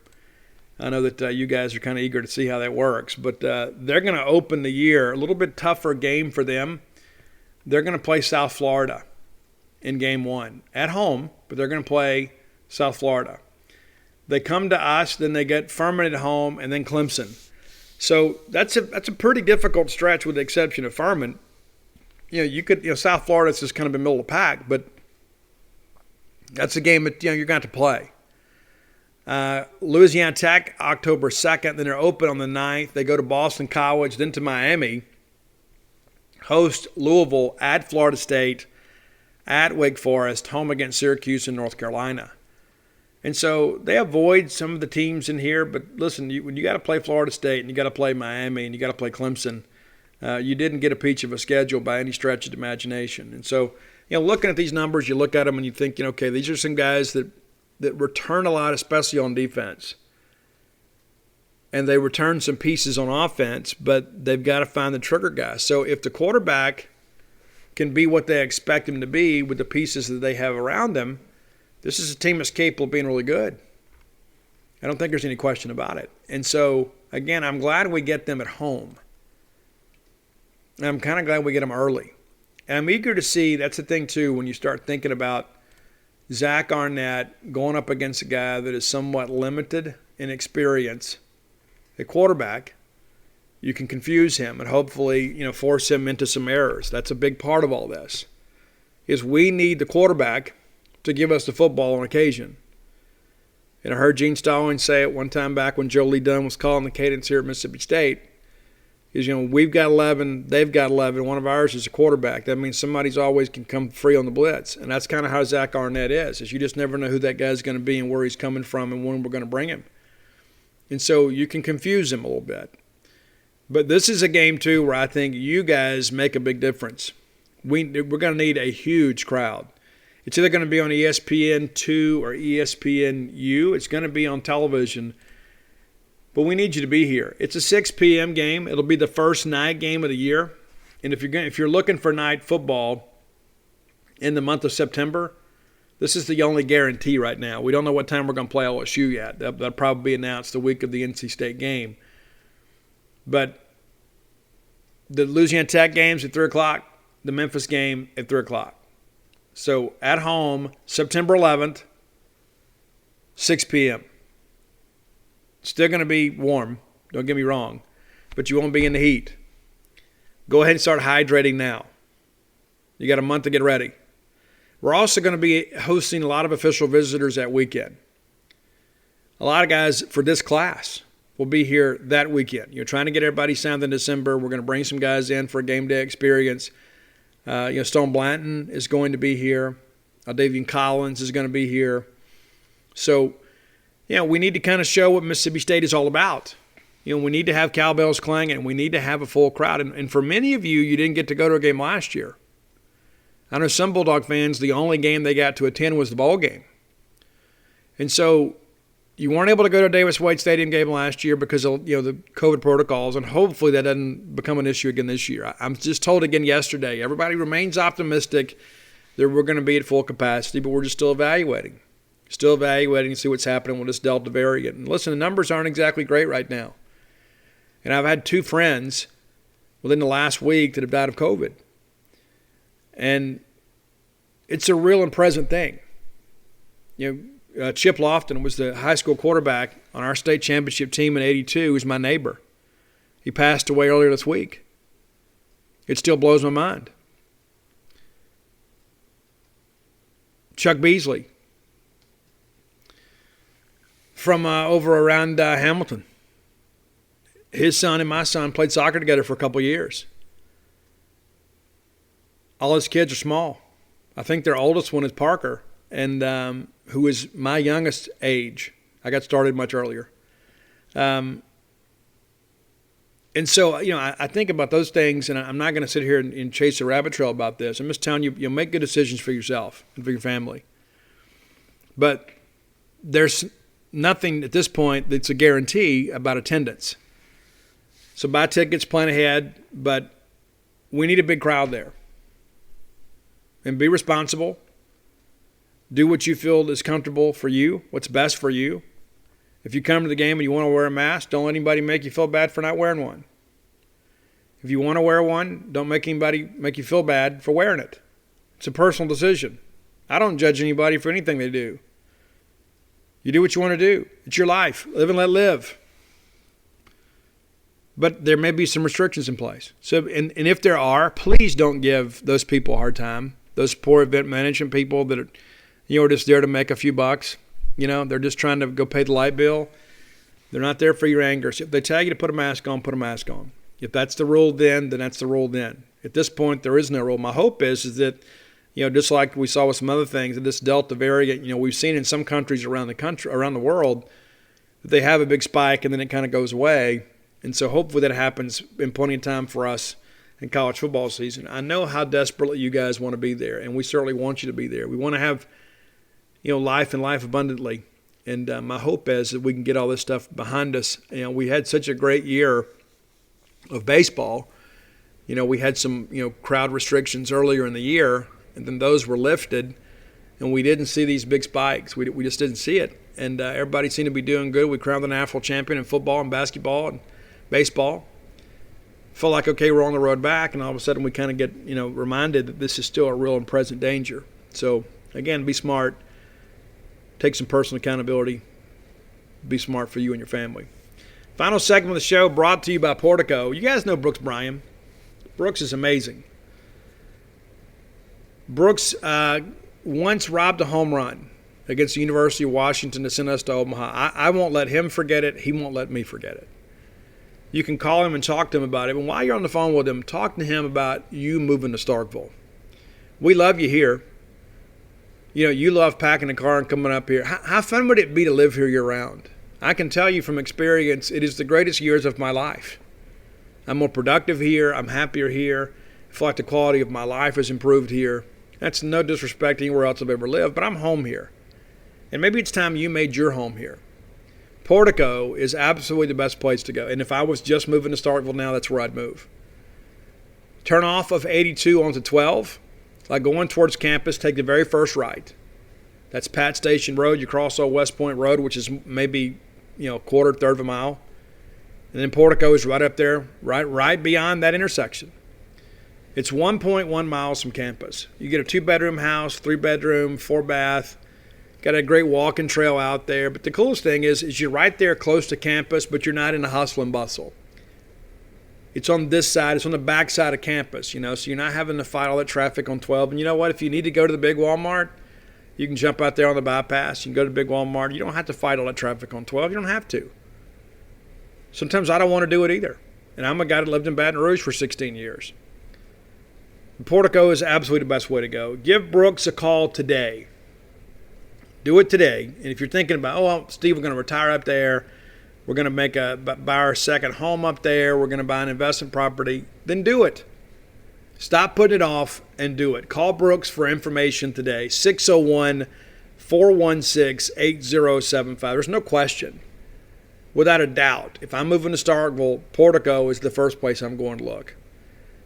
I know that you guys are kind of eager to see how that works. But they're going to open the year a little bit tougher game for them. They're going to play South Florida in game 1 at home, but they're going to play South Florida. They come to us, then they get Furman at home, and then Clemson. So that's a pretty difficult stretch with the exception of Furman. South Florida's just kind of in the middle of the pack, but that's a game that you're going to have to play. Louisiana Tech, October 2nd. Then they're open on the 9th. They go to Boston College, then to Miami. Host Louisville, at Florida State, at Wake Forest, home against Syracuse and North Carolina. And so they avoid some of the teams in here. But listen, when you got to play Florida State and you got to play Miami and you got to play Clemson, you didn't get a peach of a schedule by any stretch of the imagination. And so, looking at these numbers, you look at them and you think, okay, these are some guys that return a lot, especially on defense. And they return some pieces on offense, but they've got to find the trigger guy. So if the quarterback can be what they expect him to be with the pieces that they have around them, this is a team that's capable of being really good. I don't think there's any question about it. And so, again, I'm glad we get them at home. And I'm kind of glad we get them early. And I'm eager to see, that's the thing too, when you start thinking about Zach Arnett going up against a guy that is somewhat limited in experience, a quarterback, you can confuse him and hopefully, force him into some errors. That's a big part of all this, is we need the quarterback to give us the football on occasion. And I heard Gene Stallings say it one time back when Joe Lee Dunn was calling the cadence here at Mississippi State, is, we've got 11, they've got 11, one of ours is a quarterback. That means somebody's always can come free on the blitz. And that's kind of how Zach Arnett is you just never know who that guy's going to be and where he's coming from and when we're going to bring him. And so you can confuse him a little bit. But this is a game, too, where I think you guys make a big difference. We're going to need a huge crowd. It's either going to be on ESPN2 or ESPNU. It's going to be on television. But we need you to be here. It's a 6 p.m. game. It'll be the first night game of the year. And if you're looking for night football in the month of September, this is the only guarantee right now. We don't know what time we're going to play LSU yet. That'll probably be announced the week of the NC State game. But the Louisiana Tech game's at 3 o'clock, the Memphis game at 3 o'clock. So at home, September 11th, 6 p.m. Still going to be warm, don't get me wrong, but you won't be in the heat. Go ahead and start hydrating now. You got a month to get ready. We're also going to be hosting a lot of official visitors that weekend. A lot of guys for this class will be here that weekend. You're trying to get everybody signed in December. We're going to bring some guys in for a game day experience. Stone Blanton is going to be here. Davian Collins is going to be here. So, we need to kind of show what Mississippi State is all about. We need to have cowbells clanging, and we need to have a full crowd. And for many of you didn't get to go to a game last year. I know some Bulldog fans, the only game they got to attend was the bowl game. And so you weren't able to go to Davis Wade Stadium game last year because of the COVID protocols, and hopefully that doesn't become an issue again this year. I'm just told again yesterday, everybody remains optimistic that we're going to be at full capacity, but we're just still evaluating. Still evaluating to see what's happening with this Delta variant. And listen, the numbers aren't exactly great right now. And I've had 2 friends within the last week that have died of COVID. And it's a real and present thing. Chip Lofton was the high school quarterback on our state championship team in '82. He was my neighbor. He passed away earlier this week. It still blows my mind. Chuck Beasley from over around Hamilton. His son and my son played soccer together for a couple years. All his kids are small. I think their oldest one is Parker, and who is my youngest age. I got started much earlier. And so, I think about those things, and I'm not going to sit here and chase a rabbit trail about this. I'm just telling you, you'll make good decisions for yourself and for your family. But there's nothing at this point that's a guarantee about attendance. So buy tickets, plan ahead, but we need a big crowd there. And be responsible. Do what you feel is comfortable for you, what's best for you. If you come to the game and you want to wear a mask, don't let anybody make you feel bad for not wearing one. If you want to wear one, don't make anybody make you feel bad for wearing it. It's a personal decision. I don't judge anybody for anything they do. You do what you want to do. It's your life. Live and let live. But there may be some restrictions in place. So, and if there are, please don't give those people a hard time. Those poor event management people that are just there to make a few bucks. They're just trying to go pay the light bill. They're not there for your anger. So if they tell you to put a mask on, put a mask on. If that's the rule then that's the rule then. At this point, there is no rule. My hope is that, just like we saw with some other things, that this Delta variant, we've seen in some countries around the world, that they have a big spike and then it kind of goes away. And so hopefully that happens in plenty of time for us in college football season. I know how desperately you guys want to be there, and we certainly want you to be there. We want to have life and life abundantly. And my hope is that we can get all this stuff behind us. We had such a great year of baseball. We had some, crowd restrictions earlier in the year, and then those were lifted, and we didn't see these big spikes. We just didn't see it. And everybody seemed to be doing good. We crowned the national champion in football and basketball and baseball. Felt like, okay, we're on the road back, and all of a sudden we kind of get, reminded that this is still a real and present danger. So, again, be smart. Take some personal accountability. Be smart for you and your family. Final segment of the show brought to you by Portico. You guys know Brooks Bryan. Brooks is amazing. Brooks once robbed a home run against the University of Washington to send us to Omaha. I won't let him forget it. He won't let me forget it. You can call him and talk to him about it. But while you're on the phone with him, talk to him about you moving to Starkville. We love you here. You love packing a car and coming up here. How fun would it be to live here year-round? I can tell you from experience, it is the greatest years of my life. I'm more productive here. I'm happier here. I feel like the quality of my life has improved here. That's no disrespect to anywhere else I've ever lived, but I'm home here. And maybe it's time you made your home here. Portico is absolutely the best place to go. And if I was just moving to Starkville now, that's where I'd move. Turn off of 82 onto 12. Like going towards campus, take the very first right. That's Pat Station Road. You cross Old West Point Road, which is maybe, quarter, third of a mile. And then Portico is right up there, right beyond that intersection. It's 1.1 miles from campus. You get a 2-bedroom house, 3-bedroom, 4-bath. Got a great walking trail out there. But the coolest thing is you're right there close to campus, but you're not in the hustle and bustle. It's on this side. It's on the back side of campus, so you're not having to fight all that traffic on 12. And you know what? If you need to go to the big Walmart, you can jump out there on the bypass. You can go to the big Walmart. You don't have to fight all that traffic on 12. You don't have to. Sometimes I don't want to do it either. And I'm a guy that lived in Baton Rouge for 16 years. Portico is absolutely the best way to go. Give Brooks a call today. Do it today. And if you're thinking about, Steve, we're going to retire up there. We're going to buy our second home up there. We're going to buy an investment property. Then do it. Stop putting it off and do it. Call Brooks for information today. 601-416-8075. There's no question. Without a doubt, if I'm moving to Starkville, Portico is the first place I'm going to look.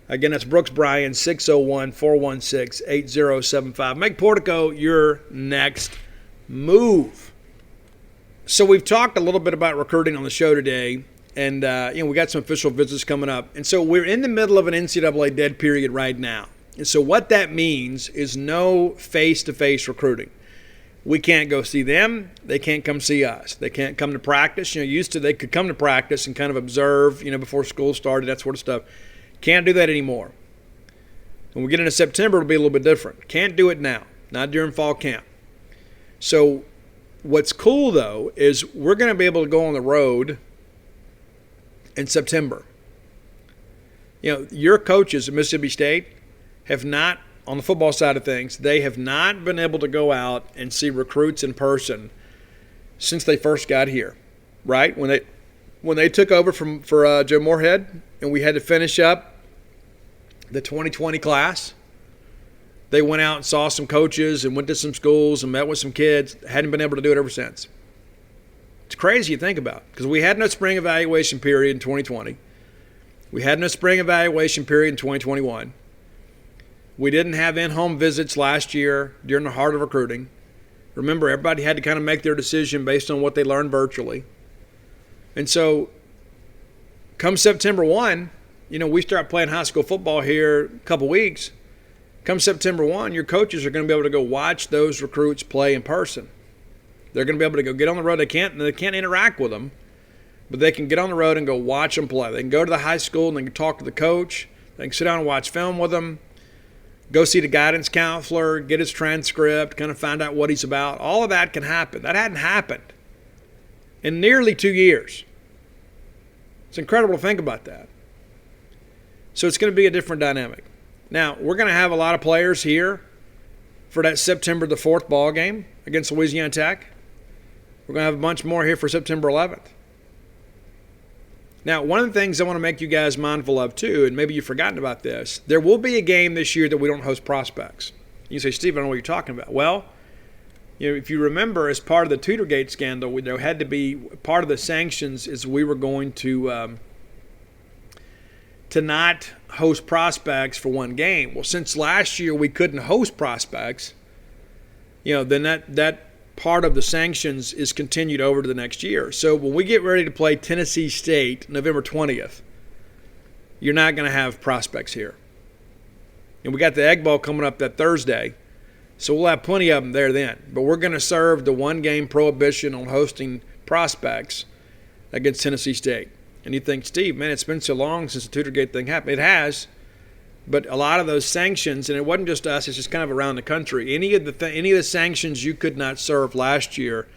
Again, that's Brooks Bryan, 601-416-8075. Make Portico your next move. So we've talked a little bit about recruiting on the show today, and we got some official visits coming up. And so we're in the middle of an NCAA dead period right now. And so what that means is no face-to-face recruiting. We can't go see them. They can't come see us. They can't come to practice. Used to they could come to practice and kind of observe, before school started, that sort of stuff. Can't do that anymore. When we get into September, it'll be a little bit different. Can't do it now, not during fall camp. So what's cool, though, is we're going to be able to go on the road in September. Your coaches at Mississippi State have not, on the football side of things, they have not been able to go out and see recruits in person since they first got here, right? When they took over for Joe Moorhead and we had to finish up the 2020 class, they went out and saw some coaches and went to some schools and met with some kids. Hadn't been able to do it ever since. It's crazy to think about because we had no spring evaluation period in 2020. We had no spring evaluation period in 2021. We didn't have in-home visits last year during the heart of recruiting. Remember, everybody had to kind of make their decision based on what they learned virtually. And so come September 1, we start playing high school football here a couple weeks. Come September 1, your coaches are going to be able to go watch those recruits play in person. They're going to be able to go get on the road. They can't interact with them, but they can get on the road and go watch them play. They can go to the high school and they can talk to the coach. They can sit down and watch film with them. Go see the guidance counselor, get his transcript, kind of find out what he's about. All of that can happen. That hadn't happened in nearly 2 years. It's incredible to think about that. So it's going to be a different dynamic. Now, we're going to have a lot of players here for that September the 4th ball game against Louisiana Tech. We're going to have a bunch more here for September 11th. Now, one of the things I want to make you guys mindful of, too, and maybe you've forgotten about this, there will be a game this year that we don't host prospects. You say, Steve, I don't know what you're talking about. Well, if you remember, as part of the Tutorgate scandal, there had to be part of the sanctions is we were going to not host prospects for one game. Well, since last year we couldn't host prospects, then that part of the sanctions is continued over to the next year. So when we get ready to play Tennessee State November 20th, you're not going to have prospects here. And we got the Egg Bowl coming up that Thursday, so we'll have plenty of them there then. But we're going to serve the one-game prohibition on hosting prospects against Tennessee State. And you think, Steve, man, it's been so long since the Tutorgate thing happened. It has. But a lot of those sanctions, and it wasn't just us, it's just kind of around the country. Any of the sanctions you could not serve last year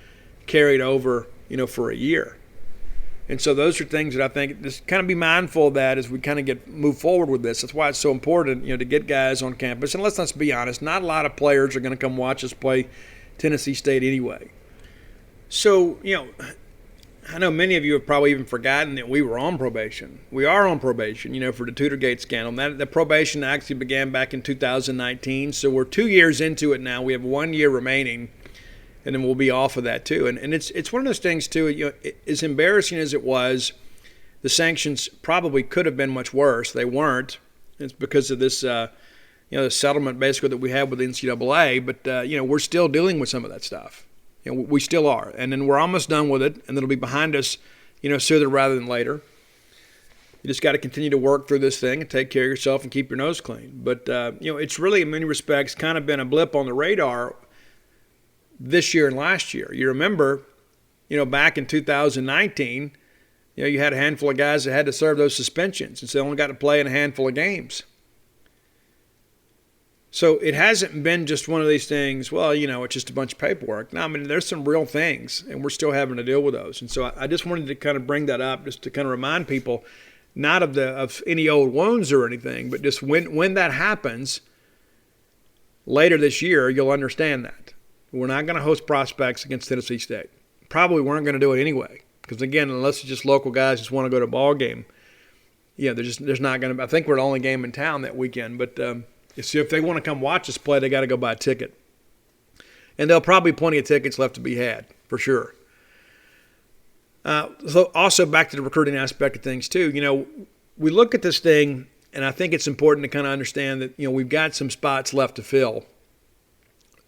carried over, for a year. And so those are things that I think just kind of be mindful of that as we kind of move forward with this. That's why it's so important, to get guys on campus. And let's be honest, not a lot of players are going to come watch us play Tennessee State anyway. So, I know many of you have probably even forgotten that we were on probation. We are on probation, for the Tutorgate scandal. The probation actually began back in 2019, so we're 2 years into it now. We have 1 year remaining, and then we'll be off of that too. And it's one of those things too. As embarrassing as it was, the sanctions probably could have been much worse. They weren't. It's because of this, the settlement basically that we had with the NCAA. But we're still dealing with some of that stuff. We still are. And then we're almost done with it, and it'll be behind us, sooner rather than later. You just got to continue to work through this thing and take care of yourself and keep your nose clean. But, it's really, in many respects, kind of been a blip on the radar this year and last year. You remember, back in 2019, you had a handful of guys that had to serve those suspensions, and so they only got to play in a handful of games. So it hasn't been just one of these things, well, it's just a bunch of paperwork. No, there's some real things, and we're still having to deal with those. And so I just wanted to kind of bring that up just to kind of remind people, not of any old wounds or anything, but just when that happens later this year, you'll understand that. We're not going to host prospects against Tennessee State. Probably weren't going to do it anyway, because, again, unless it's just local guys just want to go to a ball game, there's not going to – I think we're the only game in town that weekend, but so if they want to come watch us play, they got to go buy a ticket. And there'll probably be plenty of tickets left to be had, for sure. So also back to the recruiting aspect of things too. We look at this thing, and I think it's important to kind of understand that, we've got some spots left to fill.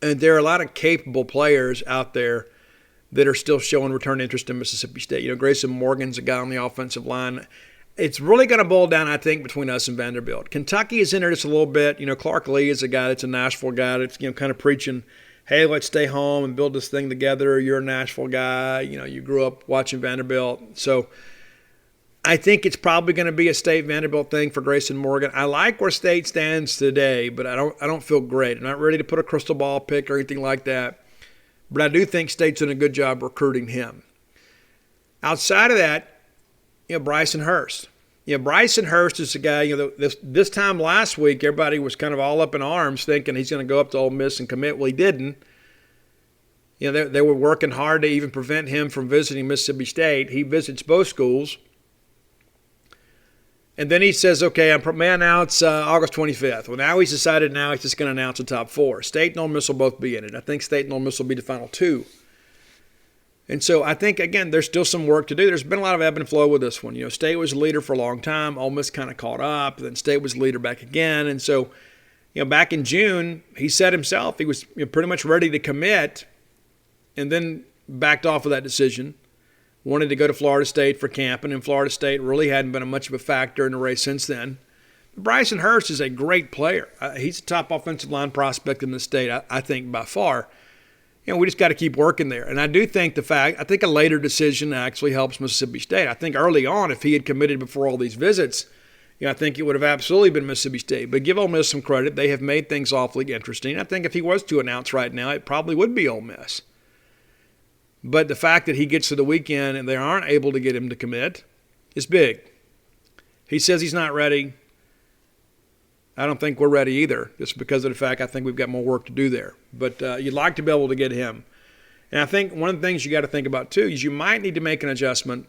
And there are a lot of capable players out there that are still showing return interest in Mississippi State. Grayson Morgan's a guy on the offensive line. It's really going to boil down, I think, between us and Vanderbilt. Kentucky is in there just a little bit. Clark Lee is a guy that's a Nashville guy that's, kind of preaching, hey, let's stay home and build this thing together. You're a Nashville guy. You grew up watching Vanderbilt. So I think it's probably going to be a State Vanderbilt thing for Grayson Morgan. I like where State stands today, but I don't feel great. I'm not ready to put a crystal ball pick or anything like that. But I do think State's done a good job recruiting him. Outside of that, Bryson Hurst. Bryson Hurst is a guy, this time last week, everybody was kind of all up in arms thinking he's going to go up to Ole Miss and commit. Well, he didn't. They were working hard to even prevent him from visiting Mississippi State. He visits both schools. And then he says, okay, I may announce August 25th. Well, now he's decided he's just going to announce the top 4. State and Ole Miss will both be in it. I think State and Ole Miss will be the final 2. And so I think, again, there's still some work to do. There's been a lot of ebb and flow with this one. State was the leader for a long time. Ole Miss kind of caught up. Then State was the leader back again. And so, back in June, he said himself he was pretty much ready to commit and then backed off of that decision. Wanted to go to Florida State for camping, and Florida State really hadn't been much of a factor in the race since then. Bryson Hurst is a great player. He's a top offensive line prospect in the state, I think, by far. We just got to keep working there. And I do think I think a later decision actually helps Mississippi State. I think early on, if he had committed before all these visits, I think it would have absolutely been Mississippi State. But give Ole Miss some credit. They have made things awfully interesting. I think if he was to announce right now, it probably would be Ole Miss. But the fact that he gets to the weekend and they aren't able to get him to commit is big. He says he's not ready. I don't think we're ready either, just because of the fact I think we've got more work to do there. But you'd like to be able to get him. And I think one of the things you got to think about, too, is you might need to make an adjustment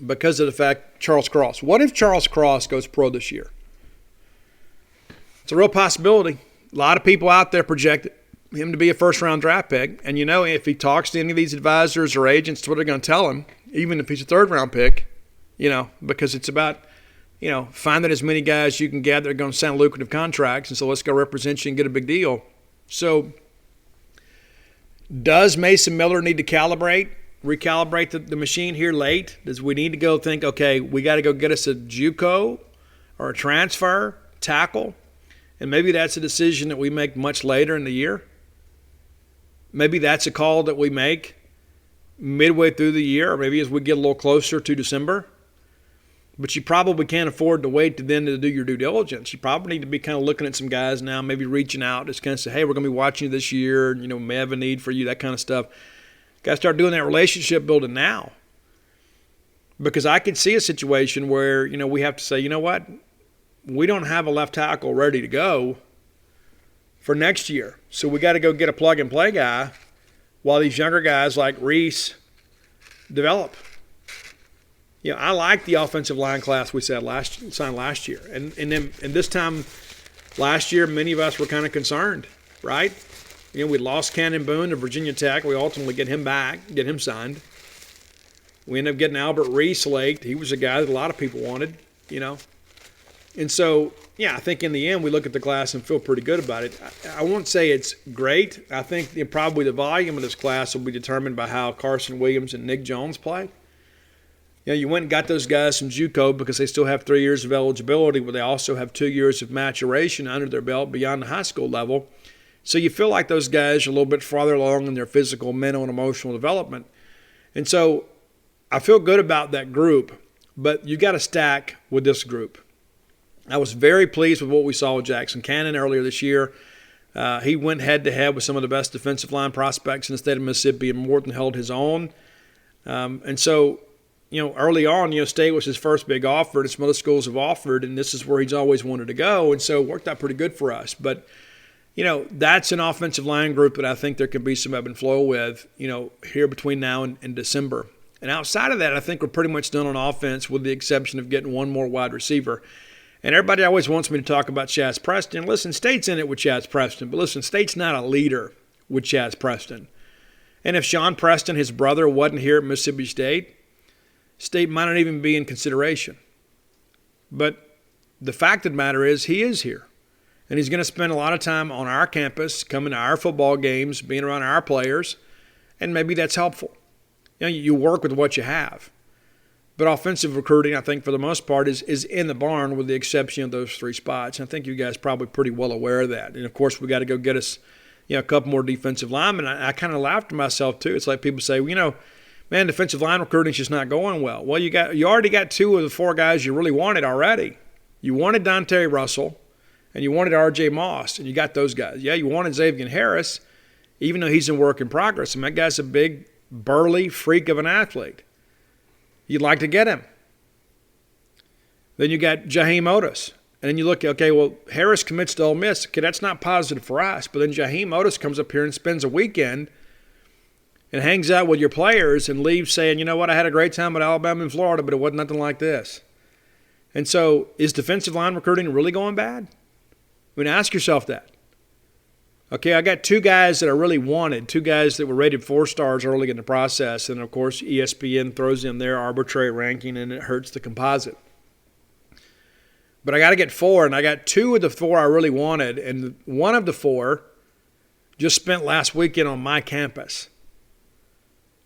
because of the fact Charles Cross. What if Charles Cross goes pro this year? It's a real possibility. A lot of people out there project him to be a first-round draft pick. And, if he talks to any of these advisors or agents, that's what they're going to tell him, even if he's a third-round pick, because it's about, finding as many guys you can get that are going to sign lucrative contracts. And so let's go represent you and get a big deal. So does Mason Miller need to recalibrate the machine here late? Does we need to go think, okay, we got to go get us a JUCO or a transfer tackle? And maybe that's a decision that we make much later in the year. Maybe that's a call that we make midway through the year, or maybe as we get a little closer to December. But you probably can't afford to wait to then to do your due diligence. You probably need to be kind of looking at some guys now, maybe reaching out, just kind of say, hey, we're going to be watching you this year, may have a need for you, that kind of stuff. Got to start doing that relationship building now. Because I could see a situation where, we have to say, you know what? We don't have a left tackle ready to go for next year. So we got to go get a plug-and-play guy while these younger guys like Reese develop. I like the offensive line class we signed last year. And this time last year, many of us were kind of concerned, right? We lost Cannon Boone to Virginia Tech. We ultimately get him back, get him signed. We ended up getting Albert Reese late. He was a guy that a lot of people wanted, And so, I think in the end we look at the class and feel pretty good about it. I won't say it's great. I think probably the volume of this class will be determined by how Carson Williams and Nick Jones play. You went and got those guys from JUCO because they still have 3 years of eligibility, but they also have 2 years of maturation under their belt beyond the high school level. So you feel like those guys are a little bit farther along in their physical, mental, and emotional development. And so I feel good about that group, but you got to stack with this group. I was very pleased with what we saw with Jackson Cannon earlier this year. He went head-to-head with some of the best defensive line prospects in the state of Mississippi and more than held his own. And so, early on, State was his first big offer, and some other schools have offered, and this is where he's always wanted to go, and so it worked out pretty good for us. But, that's an offensive line group that I think there can be some ebb and flow with, here between now and December. And outside of that, I think we're pretty much done on offense with the exception of getting one more wide receiver. And everybody always wants me to talk about Chaz Preston. Listen, State's in it with Chaz Preston, but listen, State's not a leader with Chaz Preston. And if Sean Preston, his brother, wasn't here at Mississippi State, State might not even be in consideration. But the fact of the matter is he is here. And he's going to spend a lot of time on our campus, coming to our football games, being around our players, and maybe that's helpful. You work with what you have. But offensive recruiting, I think, for the most part, is in the barn with the exception of those 3 spots. And I think you guys are probably pretty well aware of that. And, of course, we got to go get us, a couple more defensive linemen. I kind of laughed to myself, too. It's like people say, man, defensive line recruiting is just not going well. Well, you already got 2 of the 4 guys you really wanted already. You wanted Dante Russell, and you wanted R.J. Moss, and you got those guys. Yeah, you wanted Xavier Harris, even though he's in work in progress. And that guy's a big, burly freak of an athlete. You'd like to get him. Then you got Jaheim Otis. And then you look, okay, well, Harris commits to Ole Miss. Okay, that's not positive for us. But then Jaheim Otis comes up here and spends a weekend and hangs out with your players and leaves saying, you know what, I had a great time at Alabama and Florida, but it wasn't nothing like this. And so is defensive line recruiting really going bad? I mean, ask yourself that. Okay, I got 2 guys that I really wanted, 2 guys that were rated 4 stars early in the process, and of course ESPN throws in their arbitrary ranking and it hurts the composite. But I got to get 4, and I got 2 of the 4 I really wanted, and one of the 4 just spent last weekend on my campus.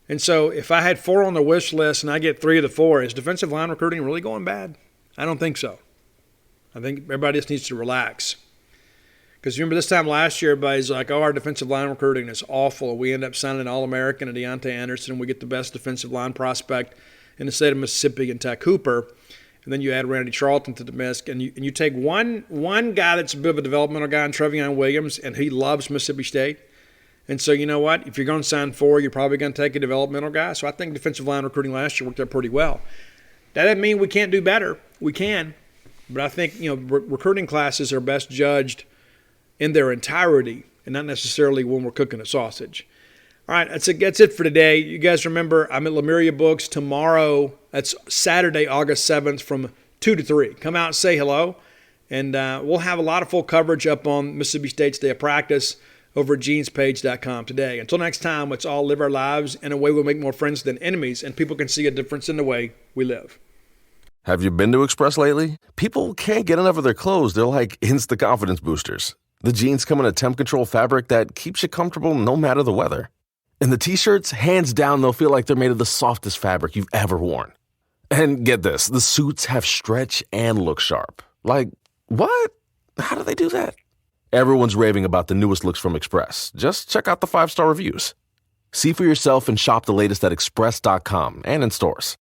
And so if I had 4 on the wish list and I get 3 of the 4, is defensive line recruiting really going bad? I don't think so. I think everybody just needs to relax. Because remember this time last year, everybody's like, oh, our defensive line recruiting is awful. We end up signing an All-American and Deontay Anderson. We get the best defensive line prospect in the state of Mississippi and Tech Hooper. And then you add Randy Charlton to the mix. And you take one guy that's a bit of a developmental guy in Trevion Williams, and he loves Mississippi State. And so you know what? If you're going to sign 4, you're probably going to take a developmental guy. So I think defensive line recruiting last year worked out pretty well. That doesn't mean we can't do better. We can. But I think, recruiting classes are best judged in their entirety and not necessarily when we're cooking a sausage. All right, that's it for today. You guys remember, I'm at Lemuria Books tomorrow. That's Saturday, August 7th from 2 to 3. Come out and say hello. And we'll have a lot of full coverage up on Mississippi State's Day of Practice over at genespage.com today. Until next time, let's all live our lives in a way we'll make more friends than enemies, and people can see a difference in the way we live. Have you been to Express lately? People can't get enough of their clothes. They're like instant confidence boosters. The jeans come in a temp control fabric that keeps you comfortable no matter the weather. And the t-shirts, hands down, they'll feel like they're made of the softest fabric you've ever worn. And get this, the suits have stretch and look sharp. Like, what? How do they do that? Everyone's raving about the newest looks from Express. Just check out the 5-star reviews. See for yourself and shop the latest at express.com and in stores.